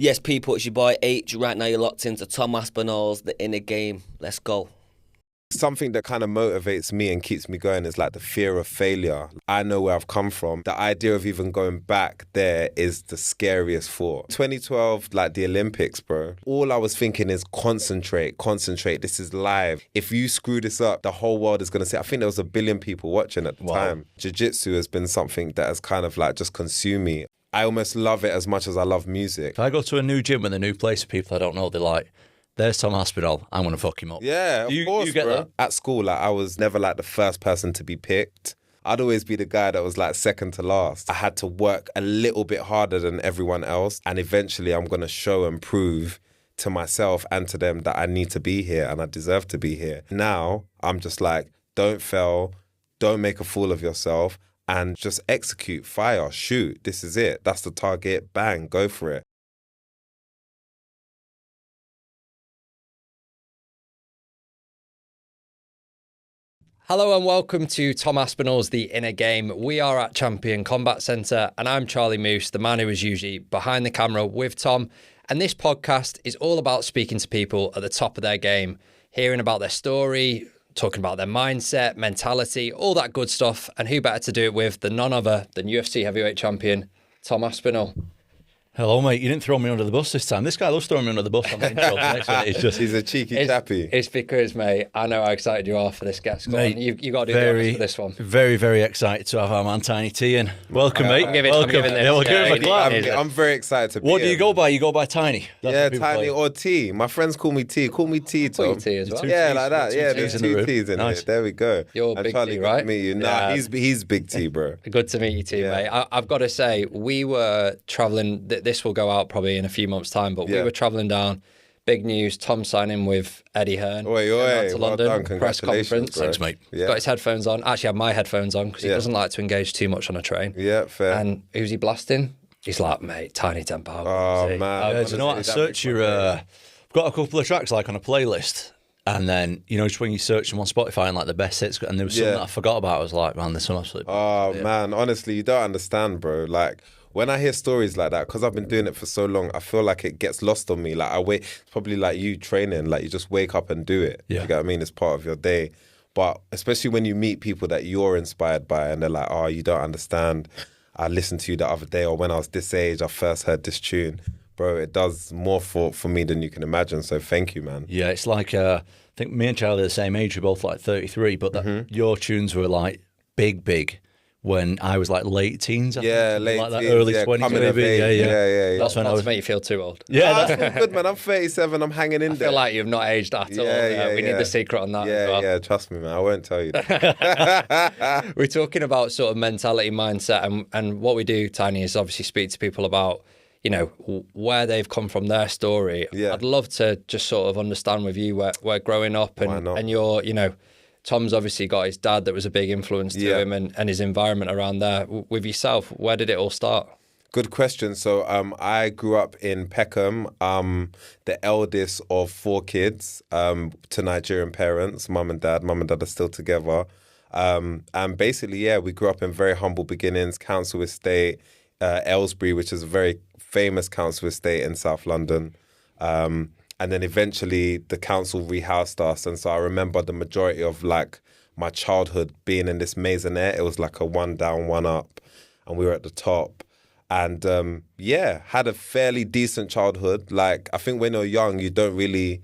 Yes, people, it's your boy H. Right now you're locked into Tom Aspinall's The Inner Game. Let's go. Something that kind of motivates me and keeps me going is like the fear of failure. I know where I've come from. The idea of even going back there is the scariest thought. 2012, like the Olympics, bro. All I was thinking is concentrate. This is live. If you screw this up, the whole world is going to say, I think there was 1 billion people watching at the time. Jiu-Jitsu has been something that has kind of like just consumed me. I almost love it as much as I love music. If I go to a new gym with a new place of people I don't know, they're like, there's Tom Aspinall, I'm going to fuck him up. Yeah, of course, you get bro. that? At school, like, I was never like the first person to be picked. I'd always be the guy that was like second to last. I had to work a little bit harder than everyone else. And eventually I'm going to show and prove to myself and to them that I need to be here and I deserve to be here. Now, I'm just like, don't fail, don't make a fool of yourself. And just execute, fire, shoot. This is it. That's the target. Bang, go for it. Hello and welcome to Tom Aspinall's The Inner Game. We are at Champion Combat Centre and I'm Charlie Moose, the man who is usually behind the camera with Tom. And this podcast is all about speaking to people at the top of their game, hearing about their story, talking about their mindset, mentality, all that good stuff. And who better to do it with than none other than UFC heavyweight champion, Tom Aspinall. Hello, mate. You didn't throw me under the bus this time. This guy loves throwing me under the bus on the intro. It's just, He's a cheeky chappy. It's because, mate, I know how excited you are for this guest. You got to do the honors for this one. Very, very excited to have our man Tinie T in. Welcome, mate. I'm giving Welcome. this. Yeah, we'll give him a clap. I'm very excited to be What do here. you go by? You go by Tinie. Yeah, Tinie or T. My friends call me T. Call me T, Call Tom. you T as well. Yeah, T's. like that. Yeah, T's there's in the 2 room. T's in Nice. it. There we go. You're and big Charlie, T, good right? to meet you. Nah, Yeah. he's big T, bro. Good to meet you too, mate. I've got to say, we were travelling, this will go out probably in a few months' time, but we were travelling down, big news, Tom signing with Eddie Hearn. Oi, to well London, done. press Congratulations, conference. bro. Thanks, mate. Yeah. Got his headphones on. Actually, I have my headphones on because he doesn't like to engage too much on a train. Yeah, fair. And who's he blasting? He's like, mate, Tinie Tempah. Oh, man. Yeah, do you know what? I search your... I've got a couple of tracks like on a playlist. And then, you know, just when you search them on Spotify and like the best hits, and there was something that I forgot about. I was like, man, there's some absolutely... Oh, man. Honestly, you don't understand, bro. Like, when I hear stories like that, because I've been doing it for so long, I feel like it gets lost on me. Like, it's probably like you training. Like, you just wake up and do it. Yeah. You get what I mean? It's part of your day. But especially when you meet people that you're inspired by and they're like, oh, you don't understand. I listened to you the other day, or when I was this age, I first heard this tune. Bro, it does more for me than you can imagine. So thank you, man. Yeah, it's like, I think me and Charlie are the same age. We're both like 33, but your tunes were like big when I was like late teens. I think, late like that teens, early yeah, 20s coming of maybe. age. Yeah. That's when Not I was... to make you feel too old. Yeah, That's all good, man. I'm 37. I'm hanging in I there. feel like you've not aged at all. We need the secret on that as well. Yeah, trust me, man. I won't tell you that. We're talking about sort of mentality, mindset, and what we do, Tinie, is obviously speak to people about, you know, where they've come from, their story. Yeah. I'd love to just sort of understand with you where growing up and your, you know, Tom's obviously got his dad that was a big influence to him and his environment around there. With yourself, where did it all start? Good question. So I grew up in Peckham, the eldest of 4 kids to Nigerian parents, mum and dad. Mum and dad are still together. And basically, we grew up in very humble beginnings, council estate, Aylesbury, which is a very famous council estate in South London. And then eventually the council rehoused us. And so I remember the majority of like my childhood being in this maisonette. It was like a 1 down, 1 up. And we were at the top. And had a fairly decent childhood. Like, I think when you're young, you don't really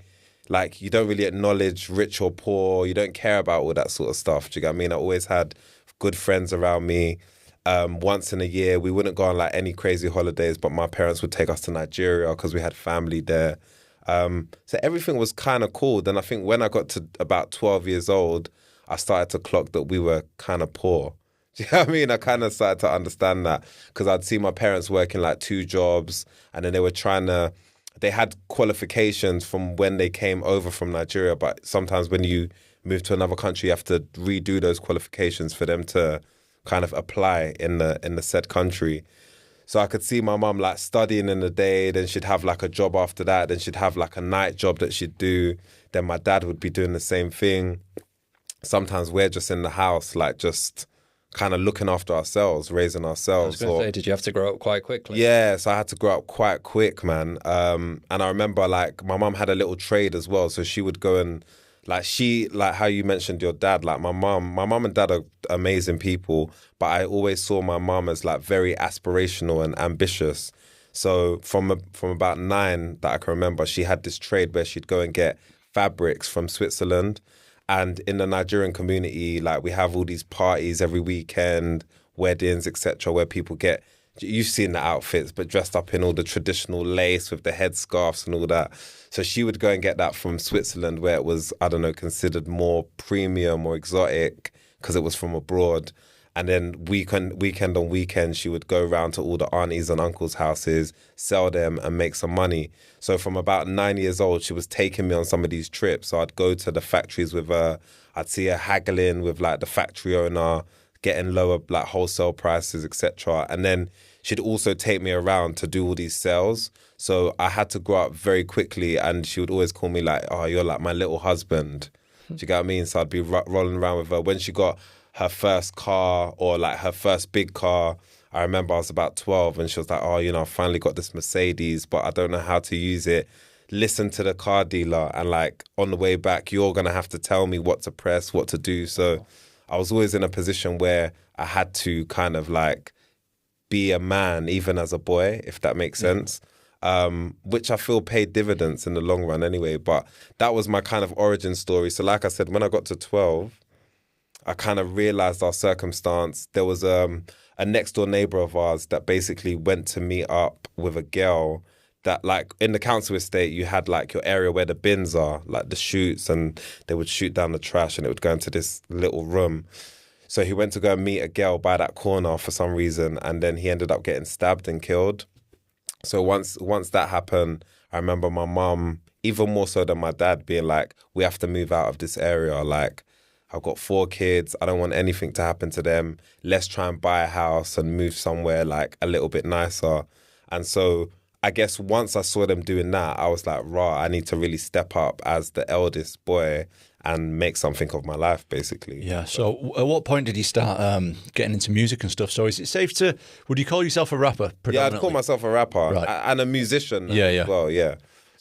acknowledge rich or poor. You don't care about all that sort of stuff. Do you get what I mean? I always had good friends around me. Once in a year, we wouldn't go on like any crazy holidays, but my parents would take us to Nigeria because we had family there. So everything was kind of cool. Then I think when I got to about 12 years old, I started to clock that we were kind of poor. Do you know what I mean? I kind of started to understand that because I'd see my parents working like 2 jobs and then they had qualifications from when they came over from Nigeria, but sometimes when you move to another country, you have to redo those qualifications for them to kind of apply in the said country. So I could see my mum like studying in the day, then she'd have like a job after that, then she'd have like a night job that she'd do. Then my dad would be doing the same thing. Sometimes we're just in the house, like just kind of looking after ourselves, raising I ourselves. was going to say, did you have to grow up quite quickly? Yeah, so I had to grow up quite quick, man. And I remember like my mum had a little trade as well, so she would go and like how you mentioned your dad, like my mum and dad are amazing people, but I always saw my mum as like very aspirational and ambitious. So from about 9 that I can remember, she had this trade where she'd go and get fabrics from Switzerland. And in the Nigerian community, like we have all these parties every weekend, weddings, etc., where people get, you've seen the outfits, but dressed up in all the traditional lace with the headscarves and all that. So she would go and get that from Switzerland, where it was, I don't know, considered more premium or exotic because it was from abroad. And then weekend on weekend, she would go around to all the aunties and uncles' houses, sell them and make some money. So from about 9 years old, she was taking me on some of these trips. So I'd go to the factories with her. I'd see her haggling with like the factory owner, getting lower like wholesale prices, etc. And then she'd also take me around to do all these sales. So I had to grow up very quickly, and she would always call me like, "Oh, you're like my little husband." Do you get what I mean? So I'd be rolling around with her. When she got her first car, or like her first big car, I remember I was about 12 and she was like, "Oh, I finally got this Mercedes, but I don't know how to use it. Listen to the car dealer, and like on the way back, you're going to have to tell me what to press, what to do." So I was always in a position where I had to kind of like be a man, even as a boy, if that makes sense. Which I feel paid dividends in the long run anyway. But that was my kind of origin story. So like I said, when I got to 12, I kind of realized our circumstance. There was a next door neighbor of ours that basically went to meet up with a girl that, like, in the council estate, you had like your area where the bins are, like the chutes, and they would shoot down the trash and it would go into this little room. So he went to go and meet a girl by that corner for some reason, and then he ended up getting stabbed and killed. So once that happened, I remember my mum, even more so than my dad, being like, "We have to move out of this area. Like, I've got 4 kids. I don't want anything to happen to them. Let's try and buy a house and move somewhere like a little bit nicer." And so I guess once I saw them doing that, I was like, "Rah, I need to really step up as the eldest boy and make something of my life," basically. Yeah. So at what point did you start getting into music and stuff? So is it safe to, would you call yourself a rapper Yeah, I'd call myself a rapper, Right. and a musician Yeah, yeah. as well, yeah.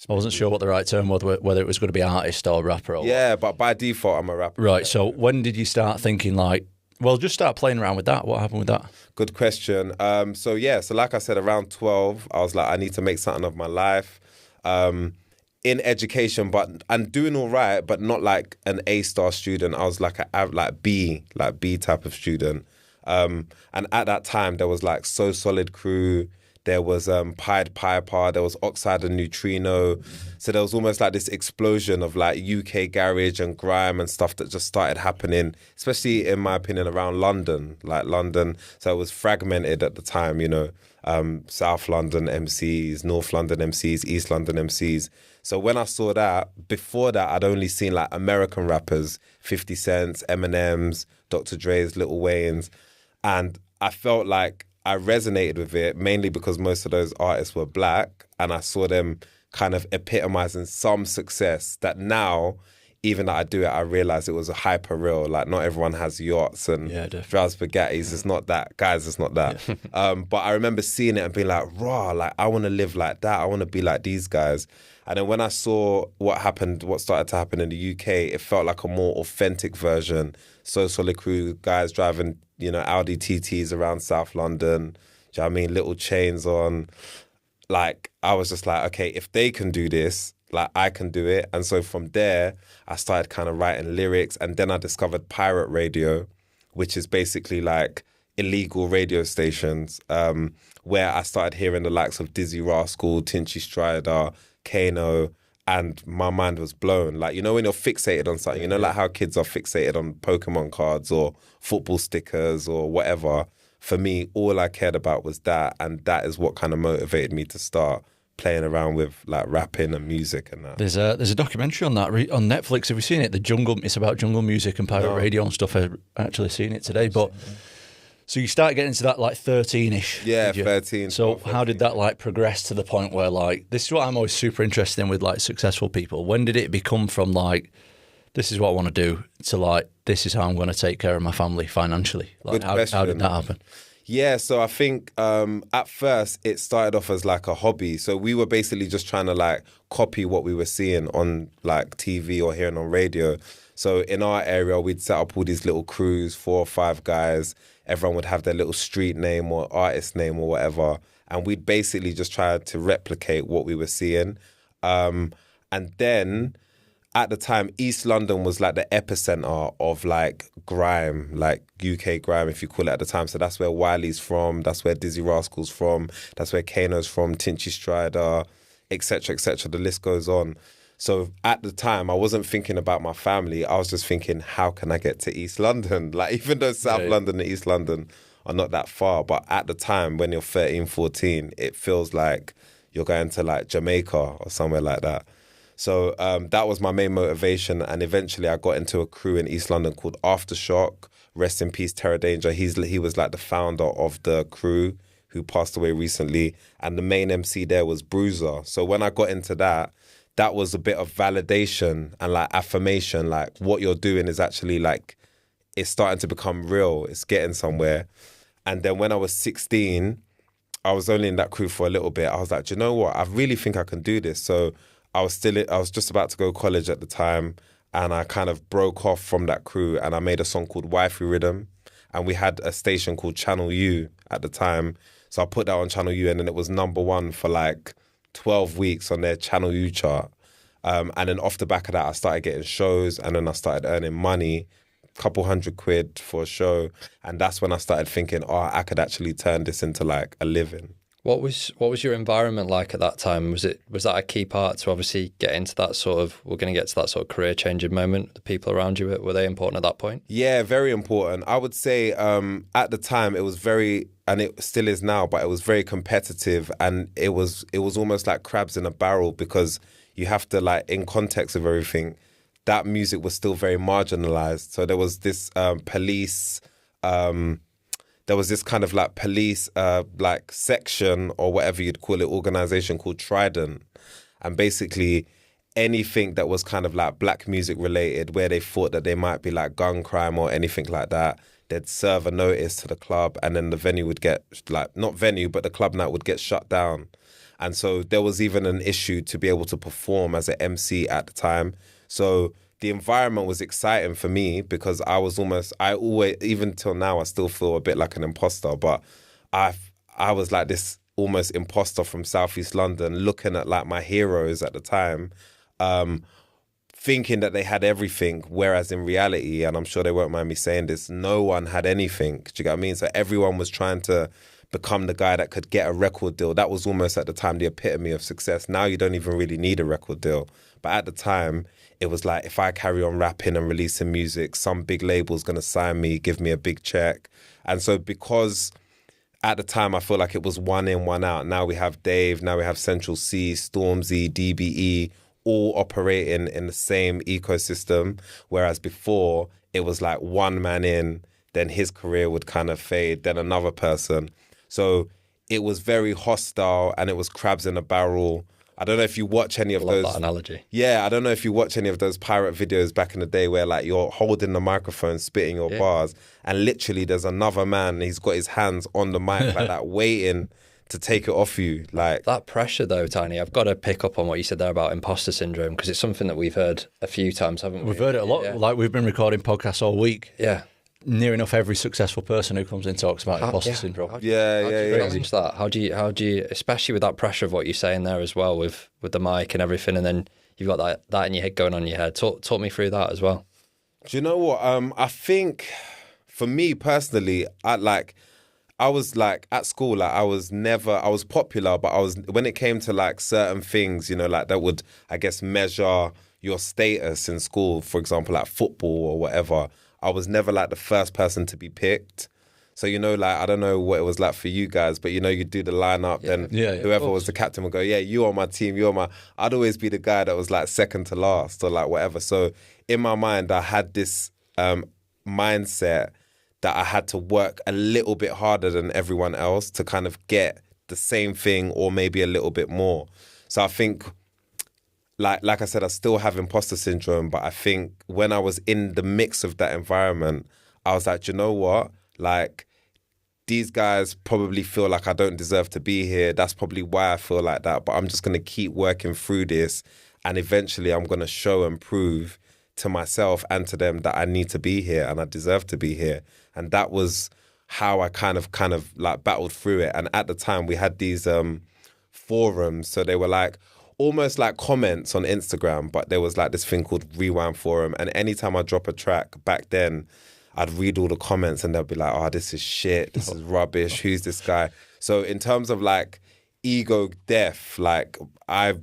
I wasn't sure what the right term was, whether it was going to be artist or rapper. Or Yeah, but by default, I'm a rapper. Right. So when did you start thinking like, well, just start playing around with that? What happened with that? Good question. So like I said, around 12, I was like, I need to make something of my life. In education, and doing all right, but not like an A-star student. I was like B type of student. And at that time, there was like So Solid Crew, there was Pied Piper, there was Oxide and Neutrino. So there was almost like this explosion of like UK garage and grime and stuff that just started happening, especially in my opinion around London, So it was fragmented at the time, South London MCs, North London MCs, East London MCs. So when I saw that, before that, I'd only seen like American rappers, 50 Cents, Eminems, Dr. Dre's, Lil Wayne's. And I felt like I resonated with it, mainly because most of those artists were black, and I saw them kind of epitomizing some success that now, even that I do it, I realize it was a hyper real. Like, not everyone has yachts and drives Bugattis. It's not that. Guys, it's not that. Yeah. But I remember seeing it and being like, "Raw, like, I want to live like that. I want to be like these guys." And then when I saw what started to happen in the UK, it felt like a more authentic version. So Solid Crew, guys driving, Audi TTs around South London. Do you know what I mean? Little chains on. Like, I was just like, okay, if they can do this, like, I can do it. And so from there, I started kind of writing lyrics. And then I discovered pirate radio, which is basically like illegal radio stations, where I started hearing the likes of Dizzy Rascal, Tinchy Strider, Kano, and my mind was blown. Like, when you're fixated on something, like how kids are fixated on Pokemon cards or football stickers or whatever. For me, all I cared about was that, and that is what kind of motivated me to start playing around with like rapping and music and that. There's a documentary on that on Netflix. Have you seen it? It's about jungle music and pirate radio and stuff. I've actually seen it today, but. So you start getting into that like 13-ish. Yeah, 13. So how did that like progress to the point where like, this is what I'm always super interested in with like successful people. When did it become from like this is what I want to do, to like, this is how I'm going to take care of my family financially? Like, Good how question. did that happen? Yeah, so I think at first it started off as like a hobby. So we were basically just trying to like copy what we were seeing on like TV or hearing on radio. So in our area, we'd set up all these little crews, 4 or 5 guys. Everyone would have their little street name or artist name or whatever. And we'd basically just try to replicate what we were seeing. And then at the time, East London was like the epicenter of like grime, like UK grime, if you call it at the time. So that's where Wiley's from, that's where Dizzy Rascal's from, that's where Kano's from, Tinchy Strider, etc., etc. The list goes on. So at the time, I wasn't thinking about my family. I was just thinking, how can I get to East London? Like, even though South London and East London are not that far, but at the time, when you're 13, 14, it feels like you're going to like Jamaica or somewhere like that. So that was my main motivation, and eventually I got into a crew in East London called Aftershock. Rest in peace, Terror Danger. He was like the founder of the crew, who passed away recently, and the main MC there was Bruiser. So when I got into that was a bit of validation and like affirmation, like what you're doing is actually like, it's starting to become real, it's getting somewhere. And then when I was 16, I was only in that crew for a little bit. I was like, do you know what? I really think I can do this. So I was just about to go to college at the time, and I kind of broke off from that crew, and I made a song called Wifey Rhythm, and we had a station called Channel U at the time. So I put that on Channel U, and then it was #1 for like 12 weeks on their Channel U chart. And then off the back of that, I started getting shows, and then I started earning money, a couple £100 for a show. And that's when I started thinking, oh, I could actually turn this into like a living. What was your environment like at that time? Was that a key part to obviously get into that sort of, we're going to get to that sort of career changing moment? The people around you, were they important at that point? Yeah, very important. I would say at the time it was very, and it still is now, but it was very competitive, and it was almost like crabs in a barrel, because you have to, like, in context of everything, that music was still very marginalized. So there was this police. There was this kind of like police like section, or whatever you'd call it, organization called Trident. And basically anything that was kind of like black music related, where they thought that there might be like gun crime or anything like that, they'd serve a notice to the club, and then the venue would get, like, not venue, but the club night would get shut down. And so there was even an issue to be able to perform as an MC at the time. So the environment was exciting for me, because I always, even till now, I still feel a bit like an imposter, but I was like this almost imposter from Southeast London, looking at like my heroes at the time, thinking that they had everything, whereas in reality, and I'm sure they won't mind me saying this, no one had anything. Do you get what I mean? So everyone was trying to become the guy that could get a record deal. That was almost at the time the epitome of success. Now you don't even really need a record deal. But at the time, it was like, if I carry on rapping and releasing music, some big label's going to sign me, give me a big check. And so because at the time I feel like it was one in, one out. Now we have Dave, now we have Central C, Stormzy, DBE, all operating in the same ecosystem. Whereas before, it was like one man in, then his career would kind of fade, then another person. So it was very hostile, and it was crabs in a barrel. I don't know if you watch any of I love those. that analogy. Yeah, I don't know if you watch any of those pirate videos back in the day, where like you're holding the microphone, spitting your bars, and literally there's another man, he's got his hands on the mic like that, waiting to take it off you. Like that pressure though, Tinie, I've got to pick up on what you said there about imposter syndrome, because it's something that we've heard a few times, haven't we? We've heard it a lot. Yeah. Like, we've been recording podcasts all week. Yeah. Near enough every successful person who comes in talks about imposter syndrome. How do you manage that? How do you, especially with that pressure of what you're saying there as well, with the mic and everything, and then you've got that in your head, going on in your head. Talk me through that as well. Do you know what? I think for me personally, I was like at school, like I was popular, but when it came to like certain things, you know, like that would, I guess, measure your status in school, for example, like football or whatever, I was never like the first person to be picked. So, you know, like, I don't know what it was like for you guys, but, you know, you do the lineup, then whoever was the captain would go, yeah, you are my team, I'd always be the guy that was like second to last or like whatever. So in my mind, I had this mindset that I had to work a little bit harder than everyone else to kind of get the same thing, or maybe a little bit more. So I think like I said, I still have imposter syndrome, but I think when I was in the mix of that environment, I was like, you know what? Like, these guys probably feel like I don't deserve to be here. That's probably why I feel like that. But I'm just going to keep working through this. And eventually I'm going to show and prove to myself and to them that I need to be here and I deserve to be here. And that was how I kind of like battled through it. And at the time we had these forums. So they were like almost like comments on Instagram, but there was like this thing called Rewind Forum. And anytime I drop a track back then, I'd read all the comments and they'll be like, oh, this is shit. This is rubbish. Who's this guy? So in terms of like ego death, like I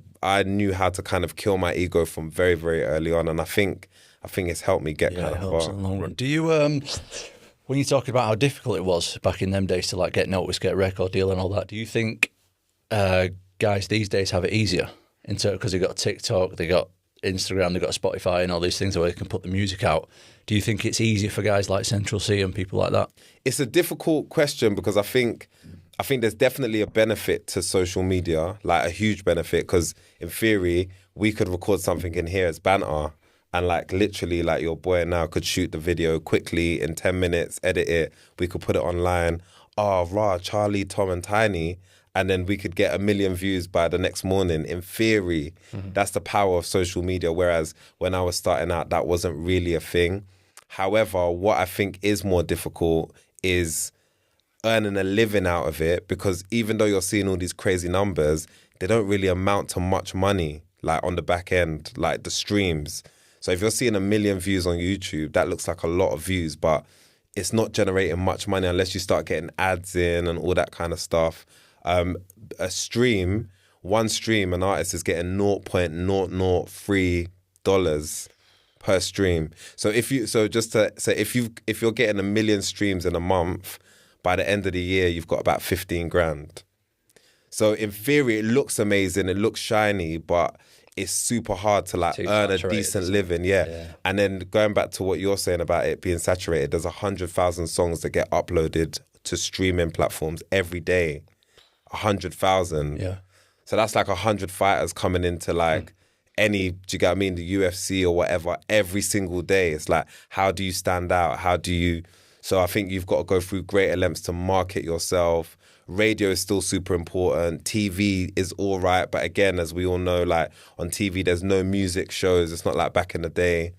knew how to kind of kill my ego from very, very early on. And I think it's helped me get kind of far. In the long run. Do you, when you talk about how difficult it was back in them days to like get noticed, get a record deal and all that, do you think guys these days have it easier? Because they got TikTok, they got Instagram, they got Spotify and all these things where they can put the music out. Do you think it's easier for guys like Central C and people like that? It's a difficult question because I think there's definitely a benefit to social media, like a huge benefit, because in theory, we could record something in here as banter and like literally like your boy now could shoot the video quickly in 10 minutes, edit it, we could put it online. Oh, rah, Charlie, Tom and Tinie. And then we could get 1 million views by the next morning. In theory, that's the power of social media. Whereas when I was starting out, that wasn't really a thing. However, what I think is more difficult is earning a living out of it, because even though you're seeing all these crazy numbers, they don't really amount to much money, like on the back end, like the streams. So if you're seeing 1 million views on YouTube, that looks like a lot of views, but it's not generating much money unless you start getting ads in and all that kind of stuff. One stream, an artist is getting $0.003 per stream. So if you're getting 1 million streams in a month, by the end of the year you've got about 15 grand. So in theory it looks amazing, it looks shiny, but it's super hard to like earn a decent living. Yeah. And then going back to what you're saying about it being saturated, there's 100,000 songs that get uploaded to streaming platforms every day. 100,000. Yeah. So that's like 100 fighters coming into like any, do you get what I mean, the UFC or whatever, every single day. It's like, how do you stand out? So I think you've got to go through greater lengths to market yourself. Radio is still super important. TV is all right. But again, as we all know, like on TV, there's no music shows. It's not like back in the day.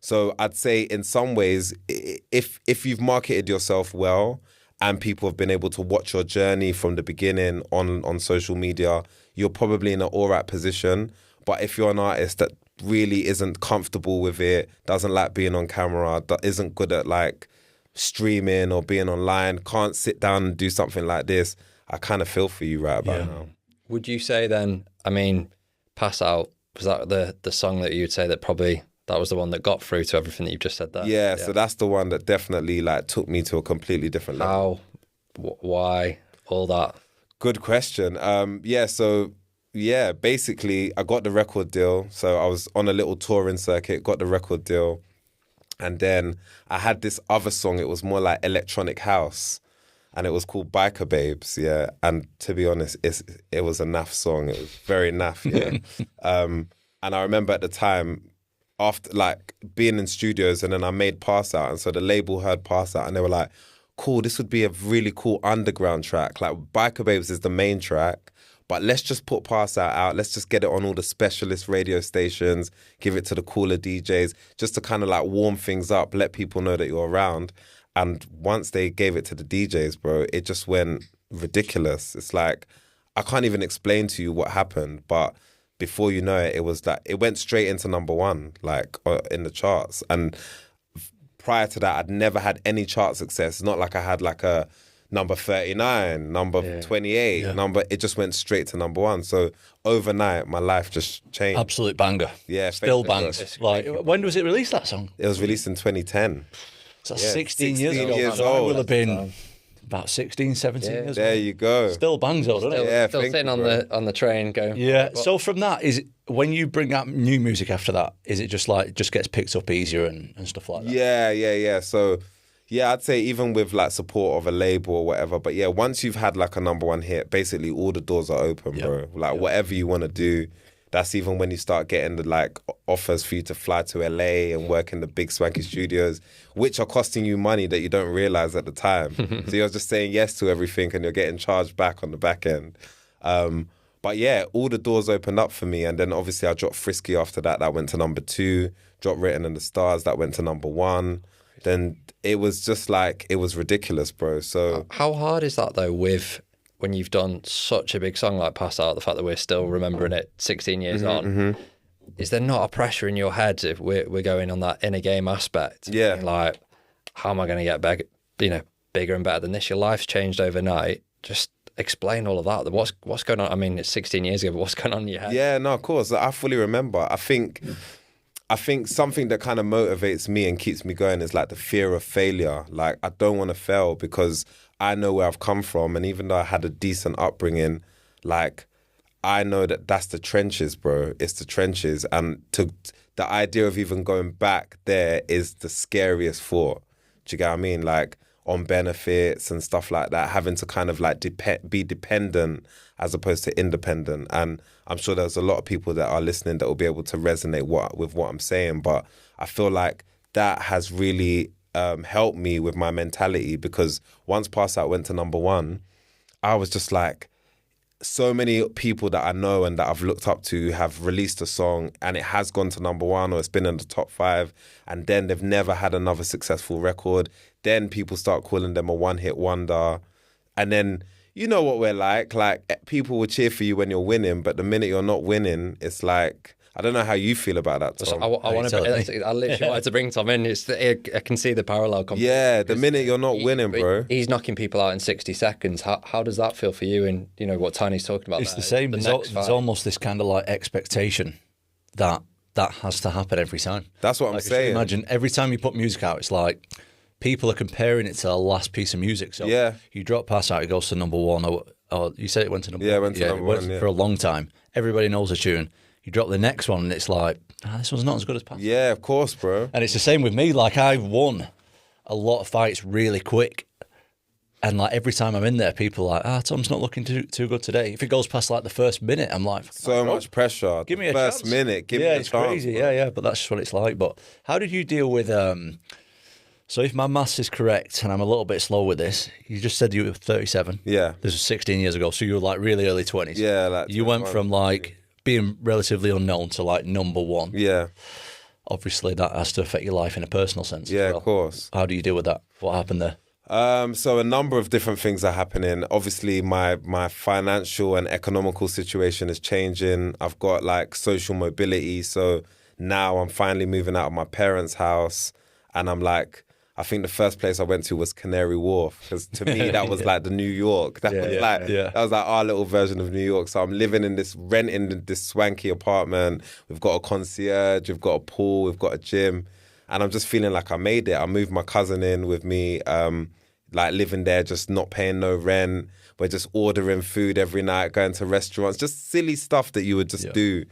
So I'd say in some ways, if you've marketed yourself well, and people have been able to watch your journey from the beginning on social media, you're probably in an all right position. But if you're an artist that really isn't comfortable with it, doesn't like being on camera, that isn't good at like streaming or being online, can't sit down and do something like this, I kind of feel for you right about now. Would you say then, I mean, Pass Out, was that the song that you'd say that probably... that was the one that got through to everything that you've just said there? Yeah, so that's the one that definitely like took me to a completely different level. How? Why? All that? Good question. Basically I got the record deal. So I was on a little touring circuit, got the record deal. And then I had this other song, it was more like electronic house. And it was called Biker Babes, yeah. And to be honest, it was a naff song. It was very naff, yeah. And I remember at the time, after like being in studios, and then I made Pass Out, and so the label heard Pass Out and they were like, cool, this would be a really cool underground track. Like Biker Babes is the main track, but let's just put Pass Out, let's just get it on all the specialist radio stations, give it to the cooler DJs, just to kind of like warm things up, let people know that you're around. And once they gave it to the DJs, bro, it just went ridiculous. It's like, I can't even explain to you what happened, but before you know it, it was like, it went straight into number one, like in the charts. And prior to that, I'd never had any chart success. It's not like I had like a number 39, number 28, it just went straight to number one. So overnight, my life just changed. Absolute banger. Yeah. Still bangs. Like, when was it released, that song? It was released in 2010. So that's 16 years ago. Years so old. I will have been about 16, 17 years There ago. you go. Still bangs though, doesn't it? Yeah, Still thank sitting you, on the train going. Yeah. So from that, is it, when you bring out new music after that, is it just like, just gets picked up easier and stuff like that? Yeah. So, yeah, I'd say even with like support of a label or whatever, but yeah, once you've had like a number one hit, basically all the doors are open, bro. Like whatever you want to do, That's even when you start getting the like offers for you to fly to LA and work in the big swanky studios, which are costing you money that you don't realize at the time. So you're just saying yes to everything and you're getting charged back on the back end. But yeah, all the doors opened up for me. And then obviously I dropped Frisky after that. That went to number 2. Dropped Written in the Stars. That went to number 1. Then it was just like, it was ridiculous, bro. So how hard is that though with when you've done such a big song like Pass Out, the fact that we're still remembering it 16 years on? Is there not a pressure in your head if we're going on that inner game aspect? Yeah. Like, how am I going to get bigger and better than this? Your life's changed overnight. Just explain all of that. What's going on? I mean, it's 16 years ago, but what's going on in your head? Yeah, no, of course. I fully remember. I think something that kind of motivates me and keeps me going is like the fear of failure. Like, I don't want to fail because I know where I've come from. And even though I had a decent upbringing, like, I know that that's the trenches, bro. It's the trenches. And the idea of even going back there is the scariest thought. Do you get what I mean? Like, on benefits and stuff like that, having to kind of like be dependent as opposed to independent. And I'm sure there's a lot of people that are listening that will be able to resonate with what I'm saying. But I feel like that has really helped me with my mentality, because once Pass Out went to number 1, I was just like, so many people that I know and that I've looked up to have released a song and it has gone to number 1 or it's been in the top 5, and then they've never had another successful record. Then people start calling them a one-hit wonder. And then, you know what we're like people will cheer for you when you're winning, but the minute you're not winning, it's like, I don't know how you feel about that, Tom. I literally wanted to bring Tom in. I can see the parallel. Yeah, the minute you're not winning, bro. He's knocking people out in 60 seconds. How does that feel for you? And you know what Tinie's talking about. It's the same. There's almost this kind of like expectation that has to happen every time. That's what I'm saying. Imagine every time you put music out, it's like people are comparing it to the last piece of music. So yeah, you drop Pass Out, it goes to number 1. Or you said it went to number 1. Yeah, it went to number 1 for a long time. Everybody knows the tune. You drop the next one and it's like, this one's not as good as Pass Out. Yeah, of course, bro. And it's the same with me. Like, I've won a lot of fights really quick. And like every time I'm in there, people are like, Tom's not looking too good today. If it goes past like the first minute, I'm like, so much pressure. Give me a first chance. minute. Give me a chance. Yeah, it's crazy. Bro. Yeah. But that's just what it's like. But how did you deal with? So if my maths is correct, and I'm a little bit slow with this, you just said you were 37. Yeah. This was 16 years ago. So you were like really early 20s. Yeah. Like you went from like being relatively unknown to like number 1. Yeah. Obviously, that has to affect your life in a personal sense. Yeah, as well. of course. How do you deal with that? What happened there? So a number of different things are happening. Obviously, my financial and economical situation is changing. I've got like social mobility. So now I'm finally moving out of my parents' house. And I'm like, I think the first place I went to was Canary Wharf, because to me that was like the New York. That was like our little version of New York. So I'm living in renting this swanky apartment. We've got a concierge, we've got a pool, we've got a gym, and I'm just feeling like I made it. I moved my cousin in with me, like living there, just not paying no rent. We're just ordering food every night, going to restaurants, just silly stuff that you would just do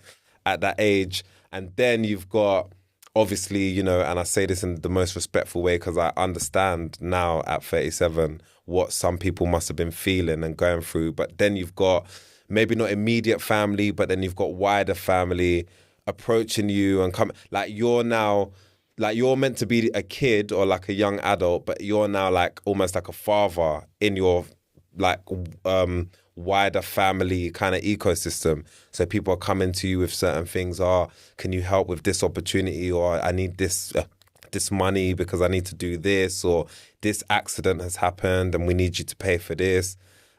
at that age. And then you've got, obviously, you know, and I say this in the most respectful way because I understand now at 37 what some people must have been feeling and going through. But then you've got maybe not immediate family, but then you've got wider family approaching you and come. Like you're now, like you're meant to be a kid or like a young adult, but you're now like almost like a father in your like wider family kind of ecosystem. So people are coming to you with certain things. Can you help with this opportunity? Or I need this money because I need to do this, or this accident has happened and we need you to pay for this.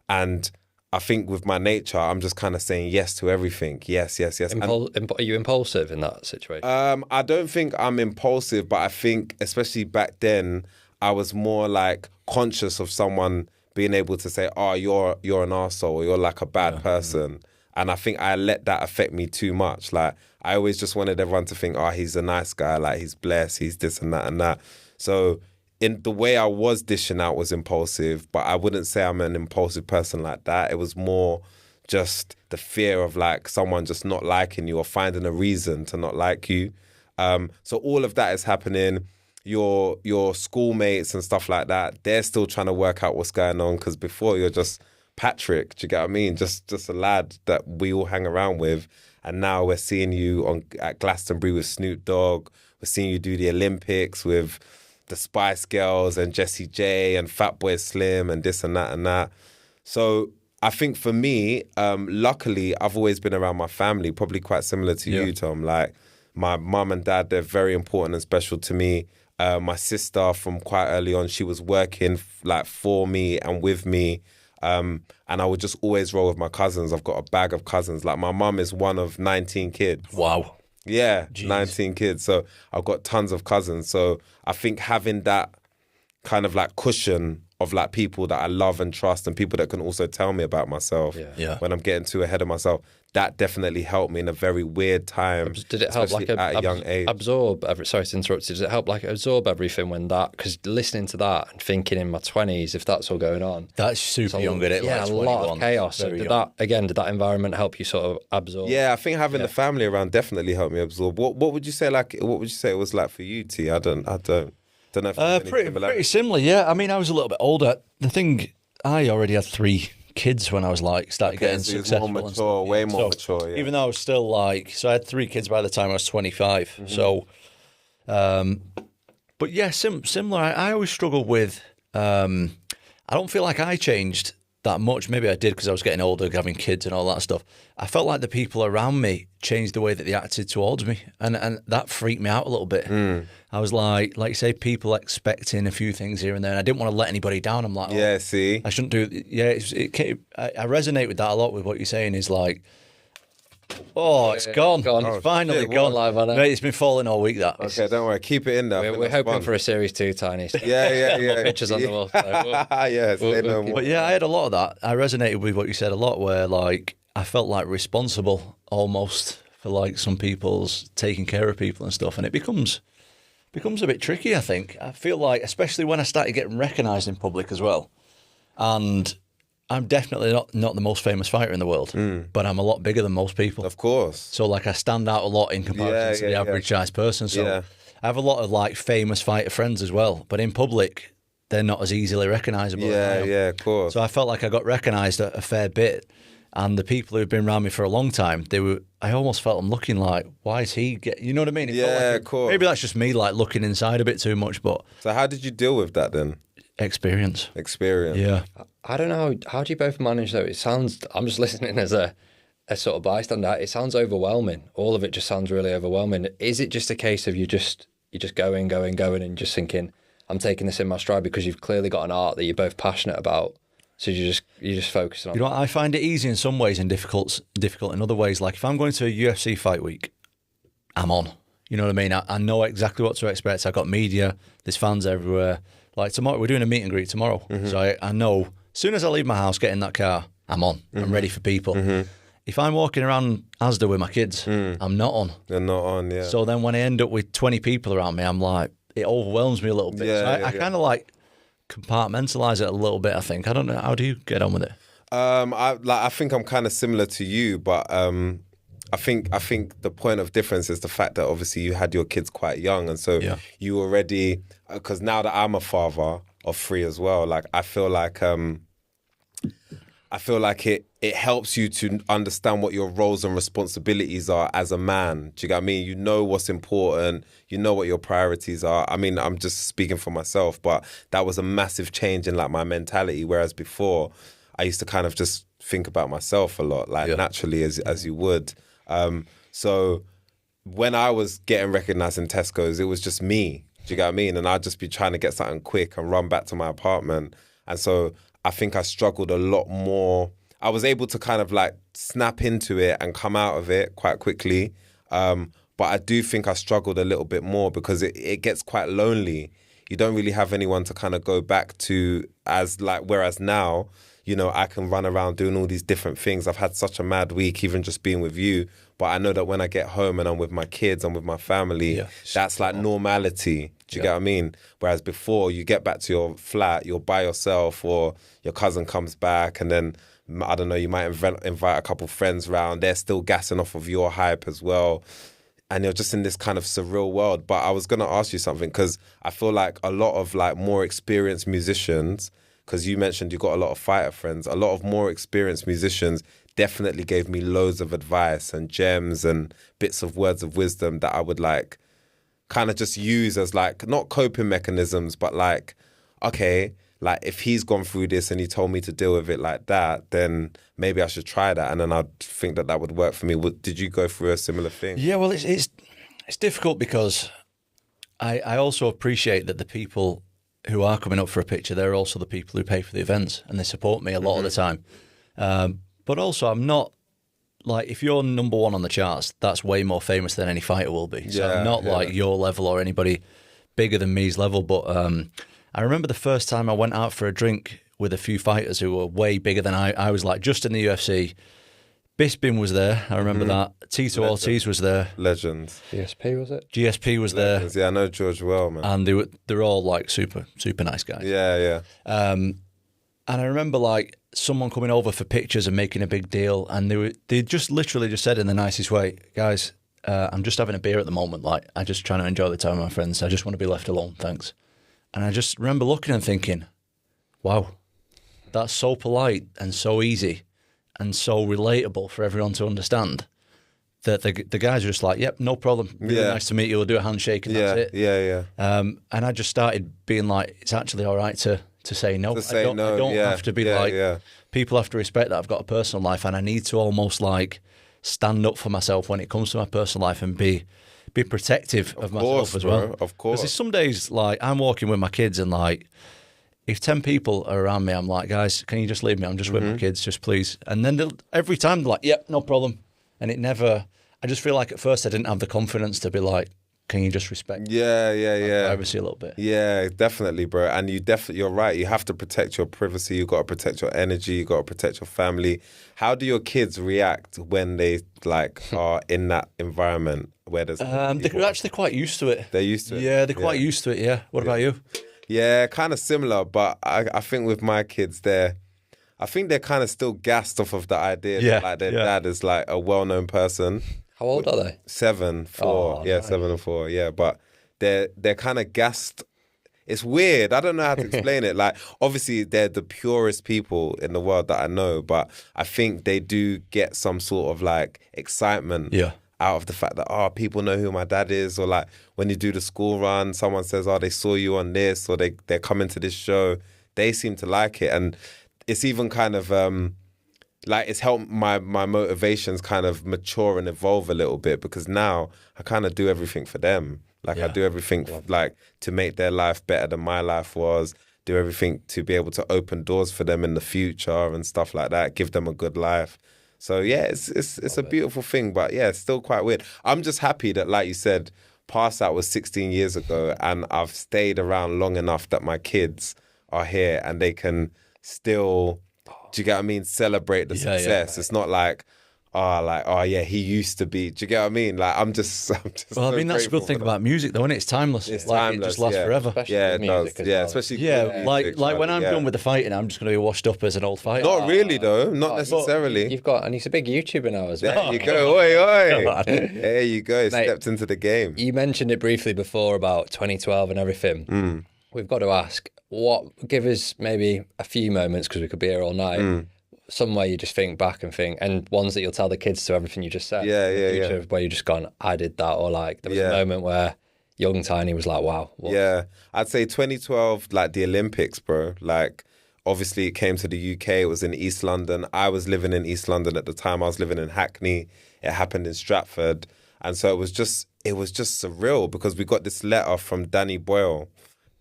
And I think with my nature, I'm just kind of saying yes to everything. Yes. Are you impulsive in that situation? I don't think I'm impulsive, but I think especially back then, I was more like conscious of someone being able to say, you're an arsehole, or you're like a bad person. And I think I let that affect me too much. Like, I always just wanted everyone to think, he's a nice guy, like he's blessed, he's this and that and that. So in the way I was dishing out was impulsive, but I wouldn't say I'm an impulsive person like that. It was more just the fear of like someone just not liking you or finding a reason to not like you. So all of that is happening. Your schoolmates and stuff like that, they're still trying to work out what's going on, because before you're just Patrick, do you get what I mean? Just a lad that we all hang around with. and now we're seeing you at Glastonbury with Snoop Dogg. We're seeing you do the Olympics with the Spice Girls and Jessie J and Fatboy Slim and this and that and that. So I think for me, luckily, I've always been around my family, probably quite similar to you, Tom. Like my mum and dad, they're very important and special to me. My sister, from quite early on, she was working like for me and with me. And I would just always roll with my cousins. I've got a bag of cousins. Like my mum is one of 19 kids. Wow. Yeah, Jeez. 19 kids. So I've got tons of cousins. So I think having that kind of like cushion of like people that I love and trust and people that can also tell me about myself when I'm getting too ahead of myself, that definitely helped me in a very weird time. Did it help like at a young age? Absorb sorry to interrupt you. Does it help like absorb everything when that, because listening to that and thinking in my 20s, if that's all going on. That's super young, isn't it? Yeah, like a lot of chaos. So did that environment help you sort of absorb? Yeah, I think having the family around definitely helped me absorb. What would you say it was like for you, T? I don't know if pretty similar, yeah. I mean, I was a little bit older. The thing, I already had 3 kids when I was like started getting so successful. More mature, way more mature. Yeah. Even though I was still like, so I had 3 kids by the time I was 25. Mm-hmm. So, but yeah, similar. I always struggled with. I don't feel like I changed that much. Maybe I did because I was getting older, having kids and all that stuff. I felt like the people around me changed the way that they acted towards me, and that freaked me out a little bit. I was like you say, people expecting a few things here and there, and I didn't want to let anybody down. I'm like, see, I shouldn't do. Yeah, I resonate with that a lot. With what you're saying is like, it's gone. It's finally gone. Live on it. Mate, it's been falling all week. That. Okay, don't worry, keep it in there. We're hoping for a series 2, Tinie. Yeah. Pictures on the wall. But yeah, I had a lot of that. I resonated with what you said a lot, where like I felt like responsible almost for like some people's taking care of people and stuff, and it becomes a bit tricky. I think I feel like, especially when I started getting recognised in public as well, and I'm definitely not the most famous fighter in the world, but I'm a lot bigger than most people. Of course. So like I stand out a lot in comparison to the average size person. So I have a lot of like famous fighter friends as well, but in public they're not as easily recognisable. Yeah, of course. So I felt like I got recognised a fair bit, and the people who've been around me for a long time, I almost felt them looking like, why is he you know what I mean? It felt like of course. Maybe that's just me like looking inside a bit too much, but. So how did you deal with that then? Experience. Yeah. I don't know. How do you both manage though? It sounds, I'm just listening as a sort of bystander. It sounds overwhelming. All of it just sounds really overwhelming. Is it just a case of you're just going and just thinking, I'm taking this in my stride, because you've clearly got an art that you're both passionate about. So you're just focusing on. You know what? I find it easy in some ways and difficult in other ways. Like if I'm going to a UFC fight week, I'm on. You know what I mean? I know exactly what to expect. I've got media. There's fans everywhere. Like tomorrow, we're doing a meet and greet tomorrow. Mm-hmm. So I know as soon as I leave my house, get in that car, I'm on. Mm-hmm. I'm ready for people. Mm-hmm. If I'm walking around Asda with my kids, I'm not on. They're not on, yeah. So then when I end up with 20 people around me, I'm like, it overwhelms me a little bit. So I kind of like compartmentalize it a little bit, I think. I don't know. How do you get on with it? I think I'm kind of similar to you, but I think the point of difference is the fact that obviously you had your kids quite young, and so you already, because now that I'm a father of 3 as well, like I feel like it helps you to understand what your roles and responsibilities are as a man. Do you get what I mean? You know what's important. You know what your priorities are. I mean, I'm just speaking for myself, but that was a massive change in like my mentality. Whereas before, I used to kind of just think about myself a lot, like naturally as you would. So when I was getting recognised in Tesco's, it was just me. Do you get what I mean? And I'd just be trying to get something quick and run back to my apartment. And so I think I struggled a lot more. I was able to kind of like snap into it and come out of it quite quickly. But I do think I struggled a little bit more because it gets quite lonely. You don't really have anyone to kind of go back to whereas now, you know, I can run around doing all these different things. I've had such a mad week, even just being with you. But I know that when I get home and I'm with my kids, I'm with my family, that's like normality. Do you get what I mean? Whereas before, you get back to your flat, you're by yourself, or your cousin comes back, and then, I don't know, you might invite a couple friends round. They're still gassing off of your hype as well. And you're just in this kind of surreal world. But I was going to ask you something, because I feel like a lot of like more experienced musicians, because you mentioned you've got a lot of fighter friends, a lot of more experienced musicians, definitely gave me loads of advice and gems and bits of words of wisdom that I would like kind of just use as like not coping mechanisms, but like, okay, like if he's gone through this and he told me to deal with it like that, then maybe I should try that, and then I'd think that that would work for me. Did you go through a similar thing? Yeah, well, it's difficult because I also appreciate that the people who are coming up for a picture, they're also the people who pay for the events, and they support me a lot of the time. But also, I'm not like, if you're number one on the charts, that's way more famous than any fighter will be. So I'm not like your level or anybody bigger than me's level. But I remember the first time I went out for a drink with a few fighters who were way bigger than I was like just in the UFC. Bisping was there. I remember that. Tito Ortiz was there. Legends. GSP, was it? GSP was Legends. there. Yeah, I know George well, man. And they're all like super nice guys. Yeah. And I remember like someone coming over for pictures and making a big deal, and they just literally just said in the nicest way, guys, I'm just having a beer at the moment. Like, I'm just trying to enjoy the time with my friends. I just want to be left alone. Thanks. And I just remember looking and thinking, wow, that's so polite and so easy and so relatable for everyone to understand. That the guys are just like, yep, no problem. Really nice to meet you. We'll do a handshake and that's it. Yeah. And I just started being like, it's actually all right to say no. I don't have to be people have to respect that I've got a personal life, and I need to almost like stand up for myself when it comes to my personal life and be protective of myself as well. Of course. Because some days, like, I'm walking with my kids and like, if 10 people are around me, I'm like, guys, can you just leave me? I'm just with my kids, just please. And then every time they're like, yep, no problem. And I just feel like at first I didn't have the confidence to be like, can you just respect my privacy a little bit? Yeah, definitely, bro. And you're right. You have to protect your privacy. You got to protect your energy. You got to protect your family. How do your kids react when they like are in that environment where there's? They're actually quite used to it. They're used to it. Yeah, they're quite used to it. Yeah. What about you? Yeah, kind of similar. But I think with my kids, they're kind of still gassed off of the idea that like their dad is like a well-known person. How old are they? 7, 4. Yeah, nice. 7 and 4. Yeah, but they're kind of gassed. It's weird. I don't know how to explain it. Like, obviously, they're the purest people in the world that I know, but I think they do get some sort of like excitement out of the fact that, people know who my dad is, or like when you do the school run, someone says, they saw you on this, or they're coming to this show. They seem to like it, and it's even kind of like it's helped my motivations kind of mature and evolve a little bit, because now I kind of do everything for them. Like I do everything like to make their life better than my life was, do everything to be able to open doors for them in the future and stuff like that, give them a good life. So yeah, it's a beautiful thing, but yeah, it's still quite weird. I'm just happy that, like you said, Pass Out was 16 years ago, and I've stayed around long enough that my kids are here and they can still, do you get what I mean, celebrate the success. It's not like, he used to be. Do you get what I mean? Like, I'm just well, I mean, that's a good thing about music, though, isn't it? It's timeless. It's like, timeless. It just lasts forever. Especially it music does. well. Especially like when I'm done with the fighting, I'm just going to be washed up as an old fighter. Not really, though. Not necessarily. You've got, and he's a big YouTuber now as well. There you go. Oi. There you go. Mate, stepped into the game. You mentioned it briefly before about 2012 and everything. We've got to ask, give us maybe a few moments, because we could be here all night. Somewhere you just think back and ones that you'll tell the kids to everything you just said. Yeah. Where you just gone, I did that, or like there was a moment where young Tinie was like, wow. Yeah, I'd say 2012, like the Olympics, bro. Like, obviously it came to the UK. It was in East London. I was living in East London at the time. I was living in Hackney. It happened in Stratford, and so it was just surreal, because we got this letter from Danny Boyle,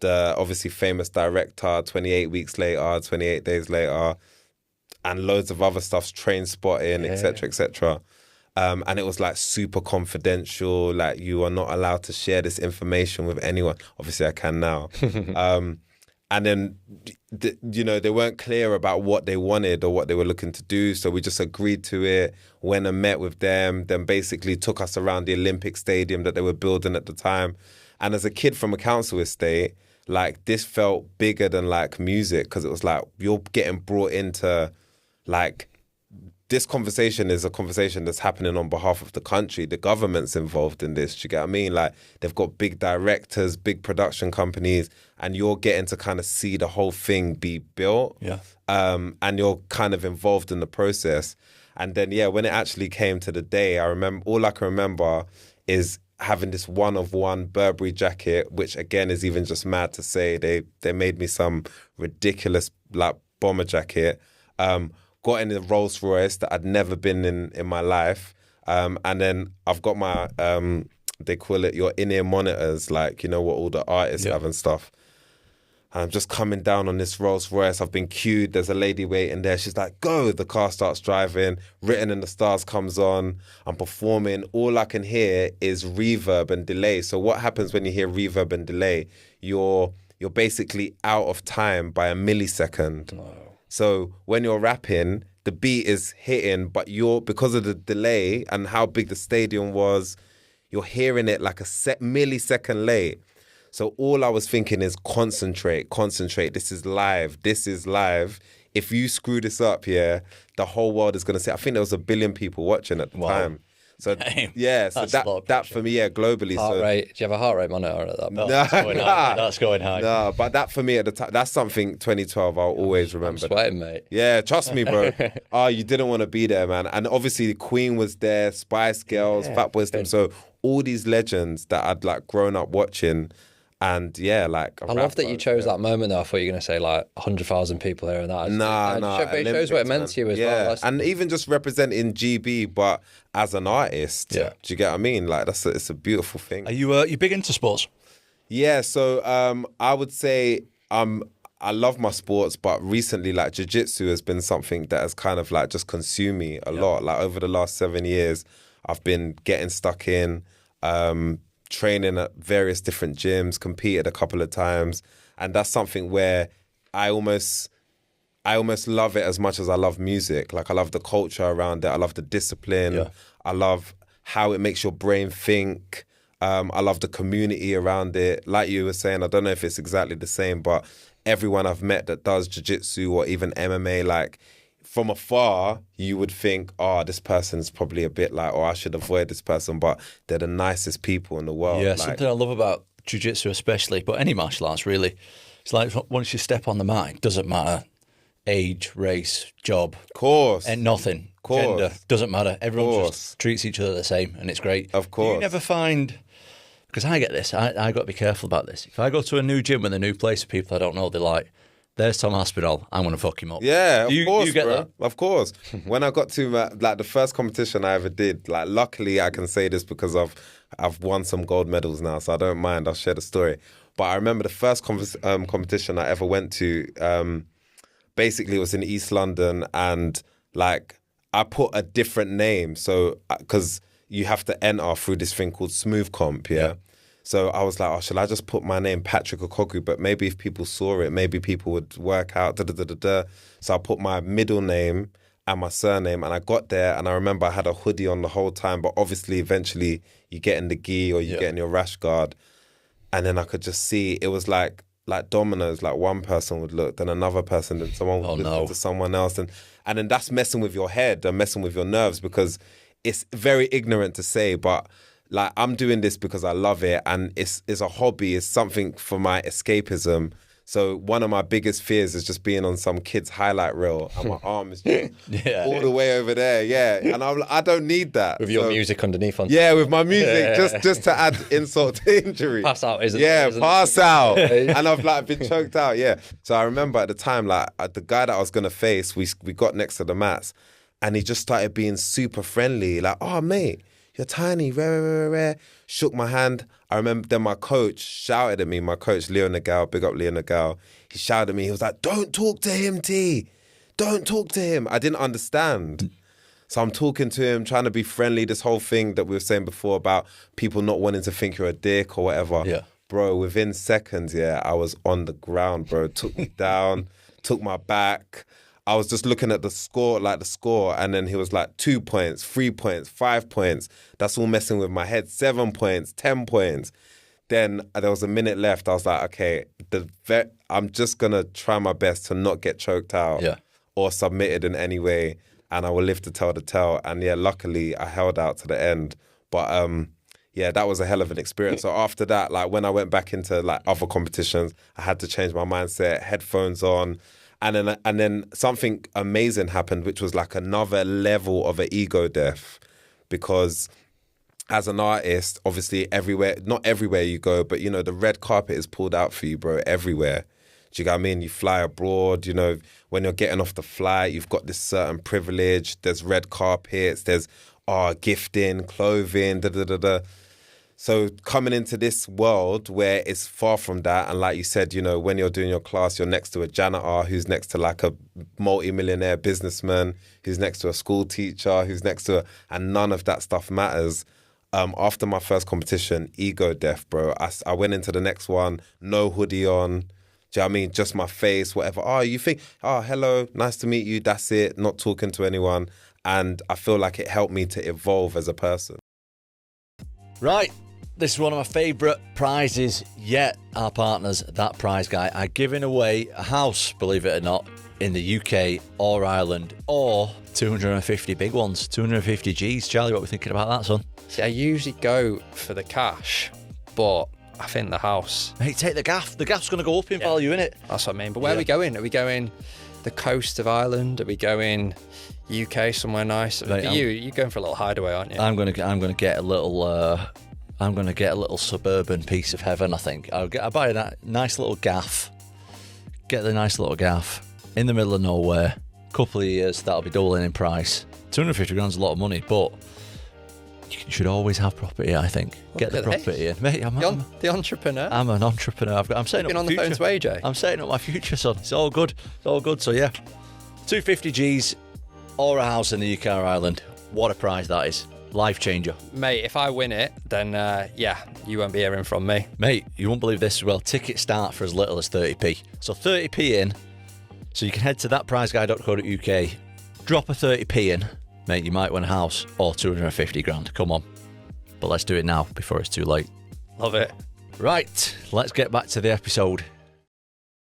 the obviously famous director. 28 weeks later, 28 days later. And loads of other stuff's Train Spotting, etc., etc. And it was like super confidential. Like, you are not allowed to share this information with anyone. Obviously, I can now. And then, they weren't clear about what they wanted or what they were looking to do. So we just agreed to it, went and met with them, then basically took us around the Olympic Stadium that they were building at the time. And as a kid from a council estate, like, this felt bigger than like music, because it was like, you're getting brought into, like, this conversation is a conversation that's happening on behalf of the country. The government's involved in this. Do you get what I mean? Like, they've got big directors, big production companies, and you're getting to kind of see the whole thing be built. Yeah. And you're kind of involved in the process. And then, yeah, when it actually came to the day, all I can remember is having this one-of-one Burberry jacket, which again is even just mad to say. They made me some ridiculous like bomber jacket. Got in a Rolls Royce that I'd never been in my life. And then I've got my, they call it your in-ear monitors, like, you know, what all the artists have and stuff. I'm just coming down on this Rolls Royce. I've been queued. There's a lady waiting there. She's like, go. The car starts driving. Written in the Stars comes on. I'm performing. All I can hear is reverb and delay. So what happens when you hear reverb and delay? You're basically out of time by a millisecond. No. So when you're rapping, the beat is hitting, but because of the delay and how big the stadium was, you're hearing it like a millisecond late. So all I was thinking is concentrate. This is live. If you screw this up, the whole world is going to see. I think there was 1 billion people watching at the time. So yeah, so that for me, globally. Heart rate. Do you have a heart rate monitor at that? No, that's going high. No, but that for me at the time, that's something 2012 I'll always remember. I'm sweating, mate. Yeah, trust me, bro. You didn't want to be there, man. And obviously the Queen was there, Spice Girls, Fatboy Slim. So all these legends that I'd like grown up watching. And like I love that you chose that moment though. I thought you were going to say like 100,000 people hearing that. But it shows what it meant to you as well. And even just representing GB, but as an artist. Yeah. Do you get what I mean? Like it's a beautiful thing. Are you big into sports? Yeah, so I would say I love my sports, but recently like Jiu-Jitsu has been something that has kind of like just consumed me a lot. Like over the last 7 years, I've been getting stuck in. Training at various different gyms, competed a couple of times, and that's something where I almost love it as much as I love music. Like I love the culture around it. I love the discipline. Yeah. I love how it makes your brain think. I love the community around it. Like you were saying, I don't know if it's exactly the same, but everyone I've met that does jiu-jitsu or even MMA, like from afar, you would think, this person's probably a bit like, I should avoid this person, but they're the nicest people in the world. Yeah, something I love about jiu-jitsu especially, but any martial arts really, it's like once you step on the mat, it doesn't matter age, race, job. Course. And nothing. Course. Gender, doesn't matter. Everyone just treats each other the same, and it's great. Of course. You never find, because I get this, I got to be careful about this. If I go to a new gym with a new place of people I don't know, they're like, there's Tom Aspinall, I'm going to fuck him up. Yeah, of course, you get bro. that? Of course. When I got to like the first competition I ever did, like luckily I can say this because I've won some gold medals now, so I don't mind. I'll share the story. But I remember the first competition I ever went to, basically it was in East London, and like I put a different name, so because you have to enter through this thing called Smooth Comp, yeah? So I was like, shall I just put my name, Patrick Okogwu? But maybe if people saw it, maybe people would work out, So I put my middle name and my surname, and I got there, and I remember I had a hoodie on the whole time, but obviously eventually you get in the gi or you get in your rash guard, and then I could just see, it was like dominoes, like one person would look, then another person, then someone would look to someone else, and then that's messing with your head and messing with your nerves, because it's very ignorant to say, but like I'm doing this because I love it, and it's a hobby, it's something for my escapism. So one of my biggest fears is just being on some kid's highlight reel and my arm is just all the way over there, and I don't need that. With your music underneath on. Yeah, with my music, just to add insult to injury. Pass out, isn't pass out. And I've like been choked out, So I remember at the time, like the guy that I was going to face, we got next to the mats, and he just started being super friendly, like, oh, mate, you're tiny, rare. Shook my hand. I remember then my coach shouted at me, my coach, Leo Nagel, big up Leo Nagel. He shouted at me, he was like, don't talk to him, T. Don't talk to him. I didn't understand. So I'm talking to him, trying to be friendly, this whole thing that we were saying before about people not wanting to think you're a dick or whatever. Yeah. Bro, within seconds, I was on the ground, bro. Took me down, took my back. I was just looking at the score, and then he was like 2 points, 3 points, 5 points. That's all messing with my head. 7 points, 10 points. Then there was a minute left. I was like, okay, I'm just going to try my best to not get choked out or submitted in any way, and I will live to tell the tale. And luckily I held out to the end. But that was a hell of an experience. So after that, like when I went back into like other competitions, I had to change my mindset, headphones on. And then something amazing happened, which was like another level of an ego death, because as an artist, obviously not everywhere you go, but you know, the red carpet is pulled out for you, bro, everywhere. Do you get what I mean? You fly abroad, you know, when you're getting off the flight, you've got this certain privilege. There's red carpets, there's gifting, clothing, da-da-da-da. So coming into this world where it's far from that, and like you said, you know, when you're doing your class, you're next to a janitor who's next to like a multi-millionaire businessman, who's next to a school teacher, and none of that stuff matters. After my first competition, ego death, bro. I went into the next one, no hoodie on. Do you know what I mean? Just my face, whatever. Hello, nice to meet you. That's it. Not talking to anyone. And I feel like it helped me to evolve as a person. Right. This is one of my favourite prizes yet. Our partners, That Prize Guy, are giving away a house, believe it or not, in the UK or Ireland, or 250 big ones, 250 Gs. Charlie, what are we thinking about that, son? See, I usually go for the cash, but I think the house. Hey, take the gaff. The gaff's going to go up in value, innit? That's what I mean. But where are we going? Are we going the coast of Ireland? Are we going UK somewhere nice? Right, for you're going for a little hideaway, aren't you? I'm going to get a little. I'm going to get a little suburban piece of heaven, I think. I'll buy a nice little gaff. Get the nice little gaff in the middle of nowhere. Couple of years, that'll be doubling in price. 250 grand's a lot of money, but you should always have property, I think. Get the property in. Mate, the entrepreneur. I'm an entrepreneur. I'm setting up Been on my the phone future. to AJ. I'm setting up my future, son. It's all good. It's all good. So, yeah. 250 Gs or a house in the UK or Ireland. What a prize that is. Life changer. Mate, if I win it, then you won't be hearing from me. Mate, you won't believe this as well. Tickets start for as little as 30p. So 30p in. So you can head to thatprizeguy.co.uk, drop a 30p in. Mate, you might win a house or 250 grand. Come on. But let's do it now before it's too late. Love it. Right, let's get back to the episode.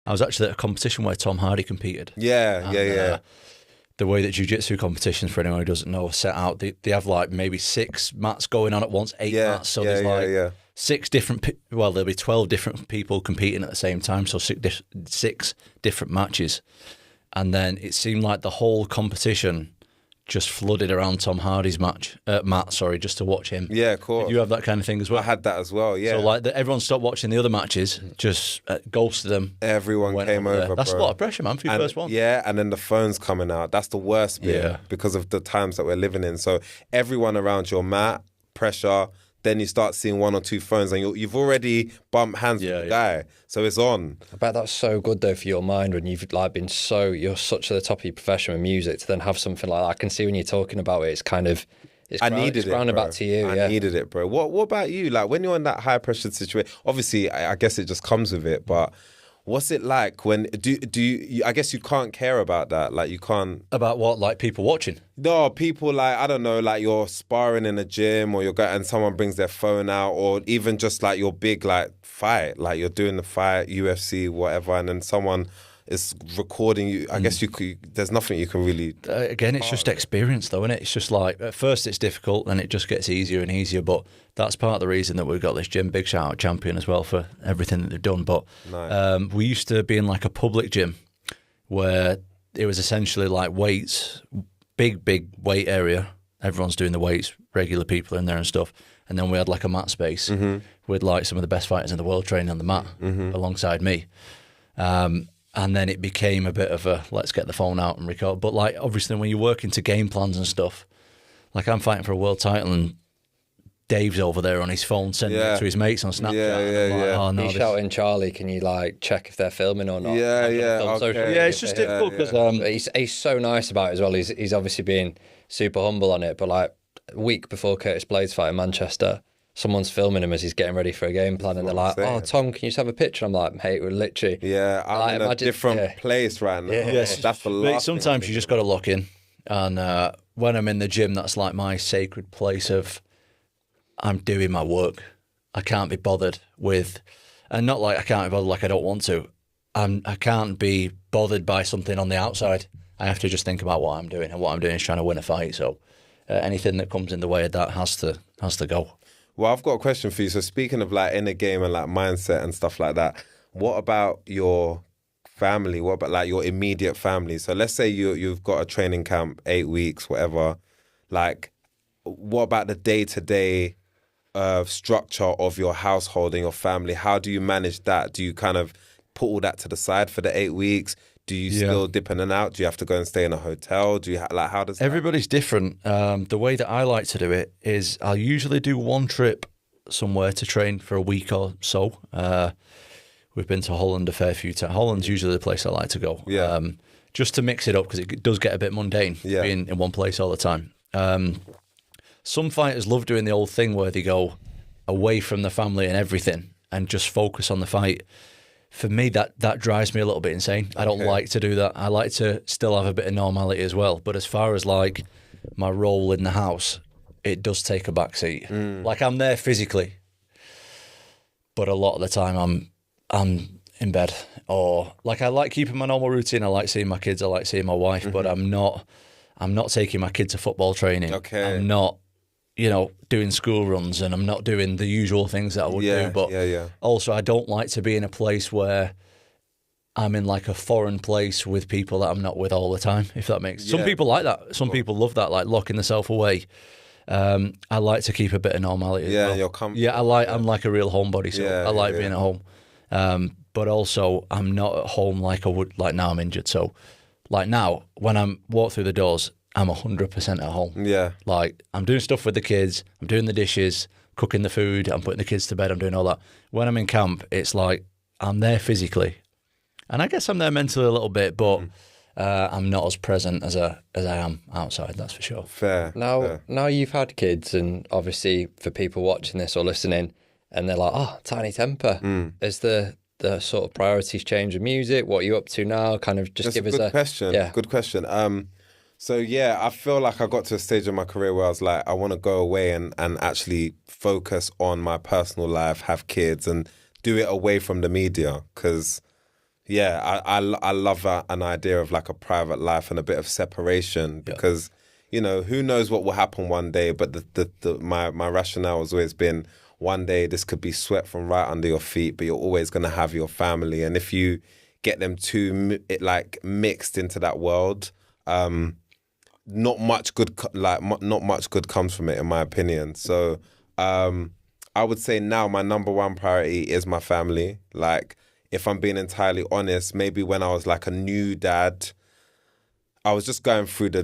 I was actually at a competition where Tom Hardy competed. Yeah. The way that Jiu-Jitsu competitions, for anyone who doesn't know, are set out, they have like maybe 6 mats going on at once, 8 mats. So there's 6 different, there'll be 12 different people competing at the same time. So 6 different matches. And then it seemed like the whole competition just flooded around Tom Hardy's mat, just to watch him. Yeah, of course. Did you have that kind of thing as well? I had that as well, yeah. So like everyone stopped watching the other matches, just ghosted them. Everyone came over, That's bro. a lot of pressure, man, for your first one. Yeah, and then the phone's coming out. That's the worst bit because of the times that we're living in. So everyone around your mat, pressure, then you start seeing 1 or 2 phones and you've already bumped hands with the guy. So it's on. I bet that's so good though for your mind when you've like you're such at the top of your profession with music to then have something like that. I can see when you're talking about it, it's kind of I needed it, grounded bro. back to you. I needed it, bro. What about you? Like when you're in that high pressure situation, obviously I guess it just comes with it, but what's it like when do you I guess you can't care about that, like you can't About what, like people watching? No, people like, I don't know, like you're sparring in a gym or and someone brings their phone out, or even just like your big like fight, like you're doing the fight, UFC, whatever, and then someone is recording you. I guess there's nothing you can really... Again, it's just experience though, isn't it? It's just like, at first it's difficult, then it just gets easier and easier, but that's part of the reason that we've got this gym. Big shout out Champion as well for everything that they've done. But Nice. We used to be in like a public gym where it was essentially like weights, big weight area. Everyone's doing the weights, regular people in there and stuff. And then we had like a mat space with like some of the best fighters in the world training on the mat alongside me. And then it became a bit of a, let's get the phone out and record. But like, obviously when you work into game plans and stuff, like I'm fighting for a world title and Dave's over there on his phone sending it to his mates on Snapchat. Yeah. He's shouting, Charlie, can you like check if they're filming or not? Okay. It's just difficult because he's so nice about it as well. He's obviously being super humble on it. But like a week before Curtis Blades' fight in Manchester, someone's filming him as he's getting ready for a game plan, and they're like, "Oh, Tom, can you just have a picture?" I'm like, "Mate, we're literally I'm in a different place right now. Yes, that's the but last sometimes thing. you just got to lock in. And when I'm in the gym, that's like my sacred place of I'm doing my work. I can't be bothered with, and not like I can't be bothered like I don't want to. I can't be bothered by something on the outside. I have to just think about what I'm doing, and what I'm doing is trying to win a fight. So anything that comes in the way of that has to go. Well, I've got a question for you. So speaking of like inner game and like mindset and stuff like that, what about your family? What about like your immediate family? So let's say you've got a training camp, 8 weeks, whatever. Like, what about the day-to-day structure of your household and your family? How do you manage that? Do you kind of put all that to the side for the 8 weeks? Do you still dip in and out? Do you have to go and stay in a hotel? Do you like, how does that... Everybody's different. The way that I like to do it is I'll usually do one trip somewhere to train for a week or so. We've been to Holland a fair few times. Holland's usually the place I like to go. Yeah. Just to mix it up, because it does get a bit mundane being in one place all the time. Some fighters love doing the old thing where they go away from the family and everything and just focus on the fight. For me, that drives me a little bit insane. I don't like to do that. I like to still have a bit of normality as well. But as far as like my role in the house, it does take a backseat. Like I'm there physically, but a lot of the time I'm in bed, or like I like keeping my normal routine. I like seeing my kids. I like seeing my wife, but I'm not taking my kid to football training. Okay. I'm not, doing school runs, and I'm not doing the usual things that I would do. But also, I don't like to be in a place where I'm in like a foreign place with people that I'm not with all the time, if that makes sense. Some people like that. Some people love that, like locking themselves away. I like to keep a bit of normality as well. You're comfortable. Yeah, I'm like a real homebody, so I like being at home. But also, I'm not at home like I would, like now I'm injured. So, like now, when I'm walk through the doors, I'm 100% at home. Yeah. Like, I'm doing stuff with the kids, I'm doing the dishes, cooking the food, I'm putting the kids to bed, I'm doing all that. When I'm in camp, it's like, I'm there physically. And I guess I'm there mentally a little bit, but I'm not as present as I am outside, that's for sure. Fair. Now you've had kids, and obviously for people watching this or listening, and they're like, oh, Tinie Tempah. Is the sort of priorities change with music? What are you up to now? Kind of just give us a... Good question. Yeah. Good question. So yeah, I feel like I got to a stage in my career where I was like, I want to go away and actually focus on my personal life, have kids, and do it away from the media. Because I love an idea of like a private life and a bit of separation. Because who knows what will happen one day? But my rationale has always been, one day this could be swept from right under your feet, but you're always going to have your family. And if you get them too mixed into that world, not much good comes from it, in my opinion. So I would say now my number one priority is my family. Like, if I'm being entirely honest, maybe when I was like a new dad, I was just going through the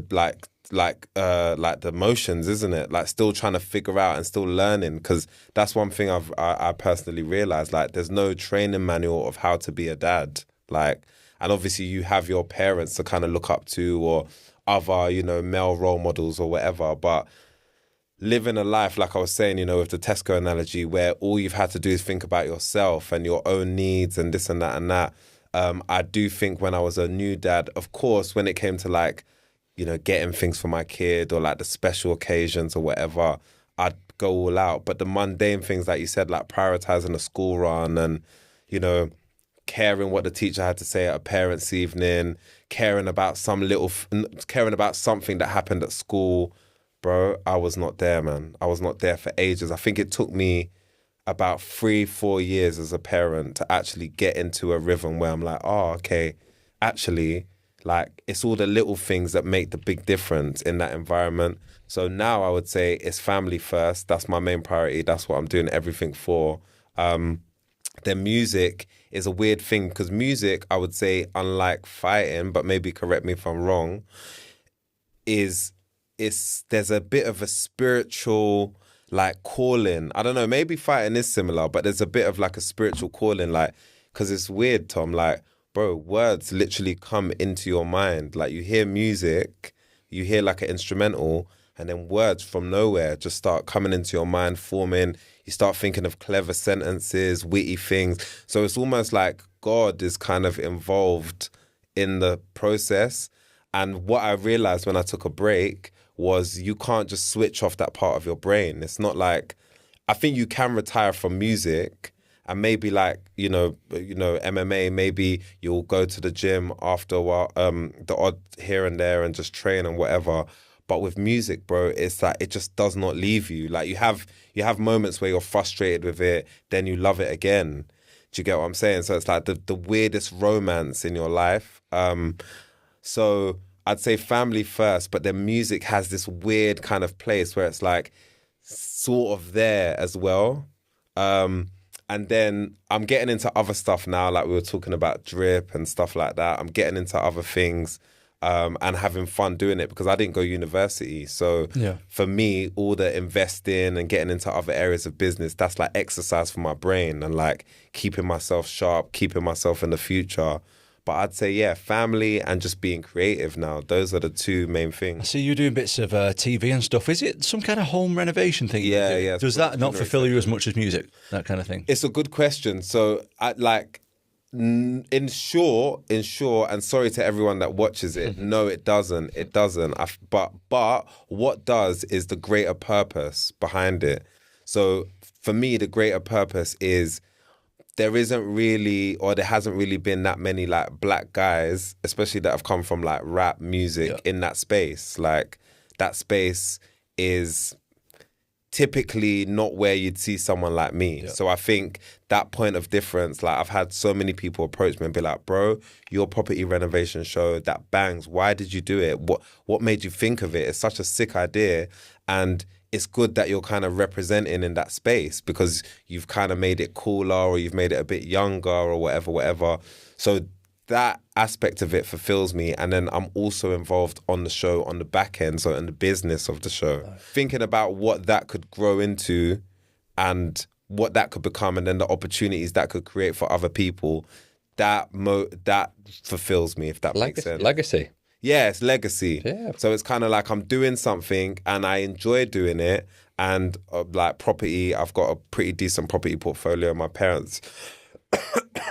the motions, isn't it? Like, still trying to figure out and still learning, because that's one thing I personally realized. Like, there's no training manual of how to be a dad. Like, and obviously you have your parents to kind of look up to, or other, male role models or whatever. But living a life, like I was saying, with the Tesco analogy, where all you've had to do is think about yourself and your own needs and this and that and that. I do think when I was a new dad, of course, when it came to like, getting things for my kid or like the special occasions or whatever, I'd go all out. But the mundane things, like you said, like prioritizing a school run and, caring what the teacher had to say at a parents' evening, caring about something that happened at school, bro, I was not there, man. I was not there for ages. I think it took me about 3-4 years as a parent to actually get into a rhythm where I'm like, oh, okay, actually, like, it's all the little things that make the big difference in that environment. So now I would say it's family first. That's my main priority. That's what I'm doing everything for. Then music is a weird thing, because music, I would say, unlike fighting, but maybe correct me if I'm wrong, there's a bit of a spiritual like calling. I don't know, maybe fighting is similar, but there's a bit of like a spiritual calling, like, because it's weird, Tom, like, bro, words literally come into your mind. Like, you hear music, you hear like an instrumental, and then words from nowhere just start coming into your mind, forming. You start thinking of clever sentences, witty things. So it's almost like God is kind of involved in the process. And what I realized when I took a break was you can't just switch off that part of your brain. It's not like, I think you can retire from music and maybe like, MMA, maybe you'll go to the gym after a while, the odd here and there, and just train and whatever. But with music, bro, it's like it just does not leave you. Like, you have moments where you're frustrated with it, then you love it again. Do you get what I'm saying? So it's like the weirdest romance in your life. So I'd say family first, but then music has this weird kind of place where it's like sort of there as well. And then I'm getting into other stuff now, like we were talking about drip and stuff like that. I'm getting into other things and having fun doing it because I didn't go university. So for me, all the investing and getting into other areas of business, that's like exercise for my brain and like keeping myself sharp, keeping myself in the future. But I'd say, family and just being creative now. Those are the two main I things. see you doing bits of TV and stuff. Is it some kind of home renovation thing? Yeah. Does that not fulfill you as much as music, that kind of thing? It's a good question. So, in short, and sorry to everyone that watches it, no, it doesn't. It doesn't. But what does is the greater purpose behind it. So, for me, the greater purpose is there isn't really, or there hasn't really been that many like black guys, especially that have come from like rap music in that space. Like that space is typically not where you'd see someone like me. So I think that point of difference, like I've had so many people approach me and be like, bro, your property renovation show, that bangs. Why did you do it? What made you think of it? It's such a sick idea. And it's good that you're kind of representing in that space because you've kind of made it cooler or you've made it a bit younger or whatever. So that aspect of it fulfills me. And then I'm also involved on the show on the back end, so in the business of the show. Thinking about what that could grow into and what that could become and then the opportunities that could create for other people, that fulfills me, if that makes sense. Legacy. Yeah, it's legacy. Yeah. So it's kind of like I'm doing something and I enjoy doing it. And like property, I've got a pretty decent property portfolio. My parents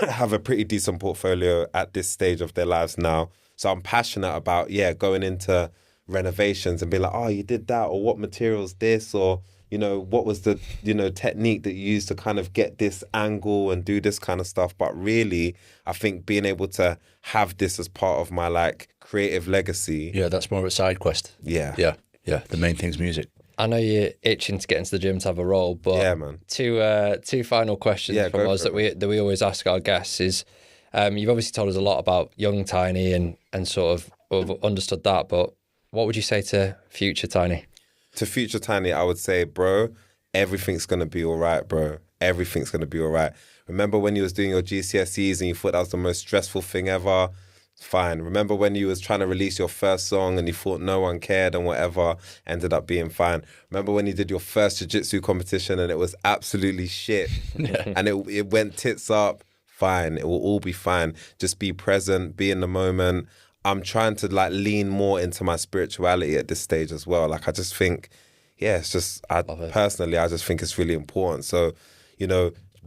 have a pretty decent portfolio at this stage of their lives now. So I'm passionate about, going into renovations and be like, oh, you did that, or what material's this, or, what was the, technique that you used to kind of get this angle and do this kind of stuff. But really, I think being able to have this as part of my like creative legacy. Yeah, that's more of a side quest. Yeah. The main thing's music. I know you're itching to get into the gym to have a role, but man. Two final questions from us that we always ask our guests is, you've obviously told us a lot about young Tinie and sort of understood that, but what would you say to future Tinie? To future Tinie, I would say, bro, everything's going to be all right, bro. Everything's going to be all right. Remember when you was doing your GCSEs and you thought that was the most stressful thing ever? Fine. Remember when you was trying to release your first song and you thought no one cared and whatever, ended up being fine. Remember when you did your first Jiu-Jitsu competition and it was absolutely shit and it went tits up? Fine. It will all be fine. Just be present, be in the moment. I'm trying to like lean more into my spirituality at this stage as well. Like I just think, it's just, personally, I just think it's really important. So,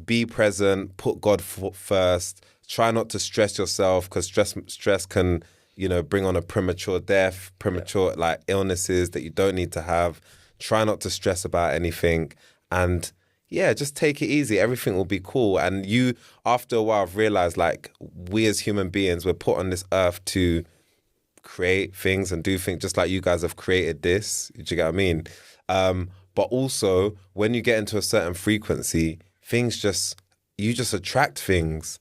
be present, put God first. Try not to stress yourself because stress can, bring on a premature death, premature like illnesses that you don't need to have. Try not to stress about anything and just take it easy. Everything will be cool. And you, after a while, have realized like we as human beings, we're put on this earth to create things and do things just like you guys have created this. Do you get what I mean? But also when you get into a certain frequency, you just attract things.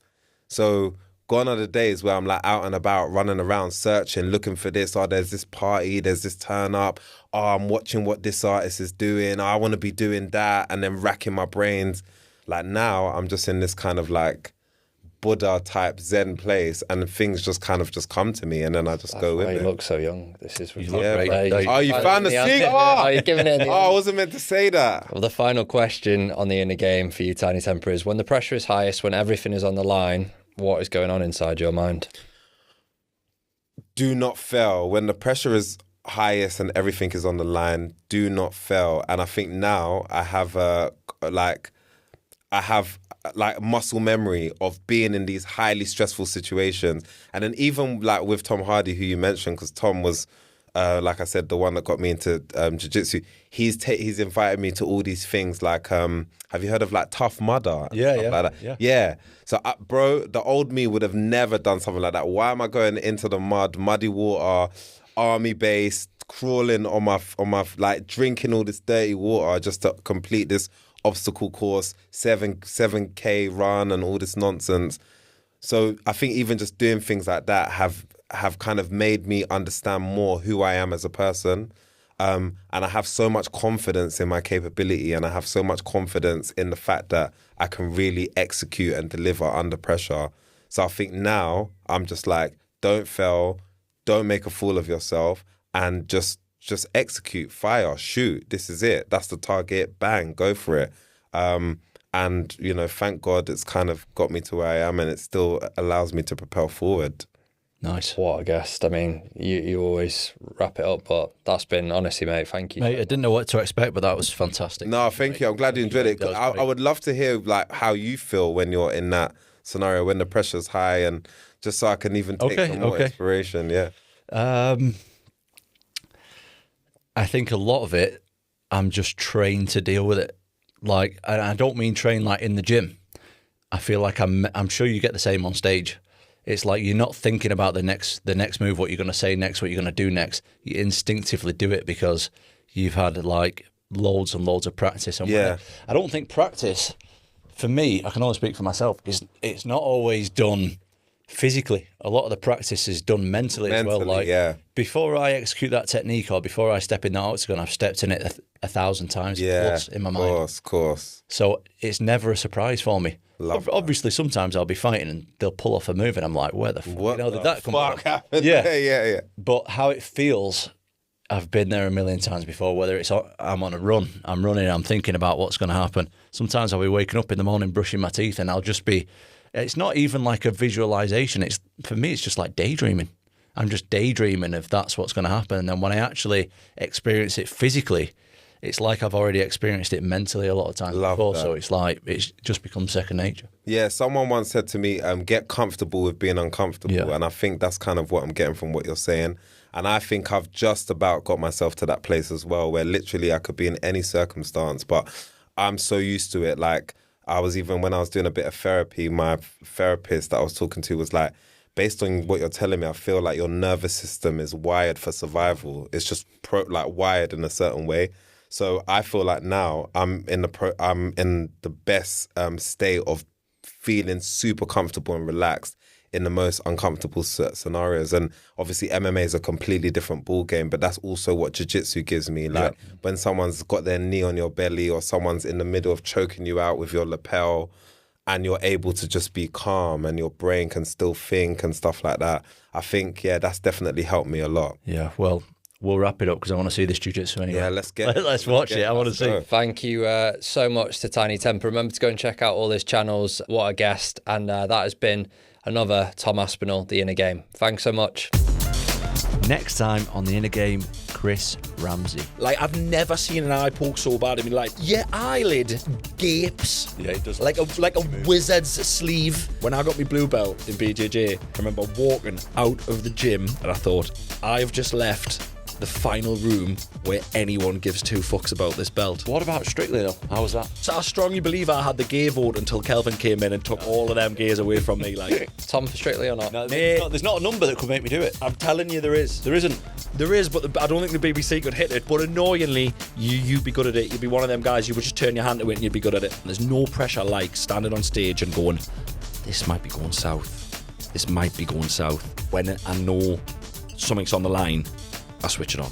So gone are the days where I'm like out and about, running around, searching, looking for this. Oh, there's this party, there's this turn up. Oh, I'm watching what this artist is doing. Oh, I want to be doing that. And then racking my brains. Like now I'm just in this kind of like Buddha type Zen place and things just kind of just come to me and then I just go with it. You look so young. This is You look great. Oh, you found the thing? Oh, you're giving it. I wasn't meant to say that. Well, the final question on the inner game for you, Tinie Tempah, is when the pressure is highest, when everything is on the line, what is going on inside your mind? Do not fail. When the pressure is highest and everything is on the line, do not fail. And I think now I have muscle memory of being in these highly stressful situations. And then even like with Tom Hardy, who you mentioned, because Tom was, like I said, the one that got me into Jiu-Jitsu. He's invited me to all these things like, have you heard of like Tough Mudder? Yeah. So, bro, the old me would have never done something like that. Why am I going into the muddy water, army base, crawling on my like drinking all this dirty water just to complete this obstacle course, 7K run and all this nonsense. So I think even just doing things like that have kind of made me understand more who I am as a person. And I have so much confidence in my capability, and I have so much confidence in the fact that I can really execute and deliver under pressure. So I think now I'm just like, don't fail, don't make a fool of yourself, and just execute, fire, shoot. This is it. That's the target. Bang, go for it. And, you know, thank God it's kind of got me to where I am, and it still allows me to propel forward. Nice. What a guest. I mean, you always wrap it up, but that's been, honestly, mate, thank you. Mate, I didn't know what to expect, but that was fantastic. No, thank you. I'm glad you enjoyed it. I would love to hear like how you feel when you're in that scenario, when the pressure's high, and just so I can even take some more inspiration. Yeah. I think a lot of it, I'm just trained to deal with it. Like, and I don't mean train like in the gym. I feel like I'm sure you get the same on stage. It's like you're not thinking about the next move, what you're going to say next, what you're going to do next. You instinctively do it because you've had like loads and loads of practice. And I don't think practice, for me, I can only speak for myself, it's not always done physically. A lot of the practice is done mentally as well. Like before I execute that technique or before I step in that octagon, I've stepped in it 1,000 times plus in my mind. Of course. So it's never a surprise for me. Obviously, sometimes I'll be fighting and they'll pull off a move and I'm like, where the fuck did that come from? Happened? Yeah. But how it feels, I've been there a million times before, whether it's I'm on a run, I'm running, I'm thinking about what's going to happen. Sometimes I'll be waking up in the morning, brushing my teeth, and I'll just be, it's not even like a visualization. For me, it's just like daydreaming. I'm just daydreaming if that's what's going to happen. And then when I actually experience it physically, it's like I've already experienced it mentally a lot of times before. That. So it's like, it's just become second nature. Yeah, someone once said to me, get comfortable with being uncomfortable. Yeah. And I think that's kind of what I'm getting from what you're saying. And I think I've just about got myself to that place as well, where literally I could be in any circumstance, but I'm so used to it. Like, when I was doing a bit of therapy, my therapist that I was talking to was like, based on what you're telling me, I feel like your nervous system is wired for survival. It's just wired in a certain way. So I feel like now I'm in the best state of feeling super comfortable and relaxed in the most uncomfortable scenarios. And obviously MMA is a completely different ball game, but that's also what Jiu-Jitsu gives me. Like when someone's got their knee on your belly or someone's in the middle of choking you out with your lapel and you're able to just be calm and your brain can still think and stuff like that. I think, that's definitely helped me a lot. Yeah, well, we'll wrap it up because I want to see this Jiu-Jitsu anyway. Yeah, let's watch it. I want to see. Thank you so much to Tinie Tempah. Remember to go and check out all his channels. What a guest. And that has been another Tom Aspinall, The Inner Game. Thanks so much. Next time on The Inner Game, Chris Ramsey. Like, I've never seen an eye poke so bad. I mean, like, your eyelid gapes. Yeah, it does. Like a wizard's sleeve. When I got my blue belt in BJJ, I remember walking out of the gym and I thought, I've just left the final room where anyone gives two fucks about this belt. What about Strictly though? How was that? So I strongly believe I had the gay vote until Kelvin came in and took all of them gays away from me. Like, Tom for Strictly or not? No, there's not a number that could make me do it. I'm telling you, there is. There isn't. There is, but I don't think the BBC could hit it. But annoyingly, you'd be good at it. You'd be one of them guys. You would just turn your hand to it and you'd be good at it. And there's no pressure like standing on stage and going, this might be going south. This might be going south. When I know something's on the line, I switch it on.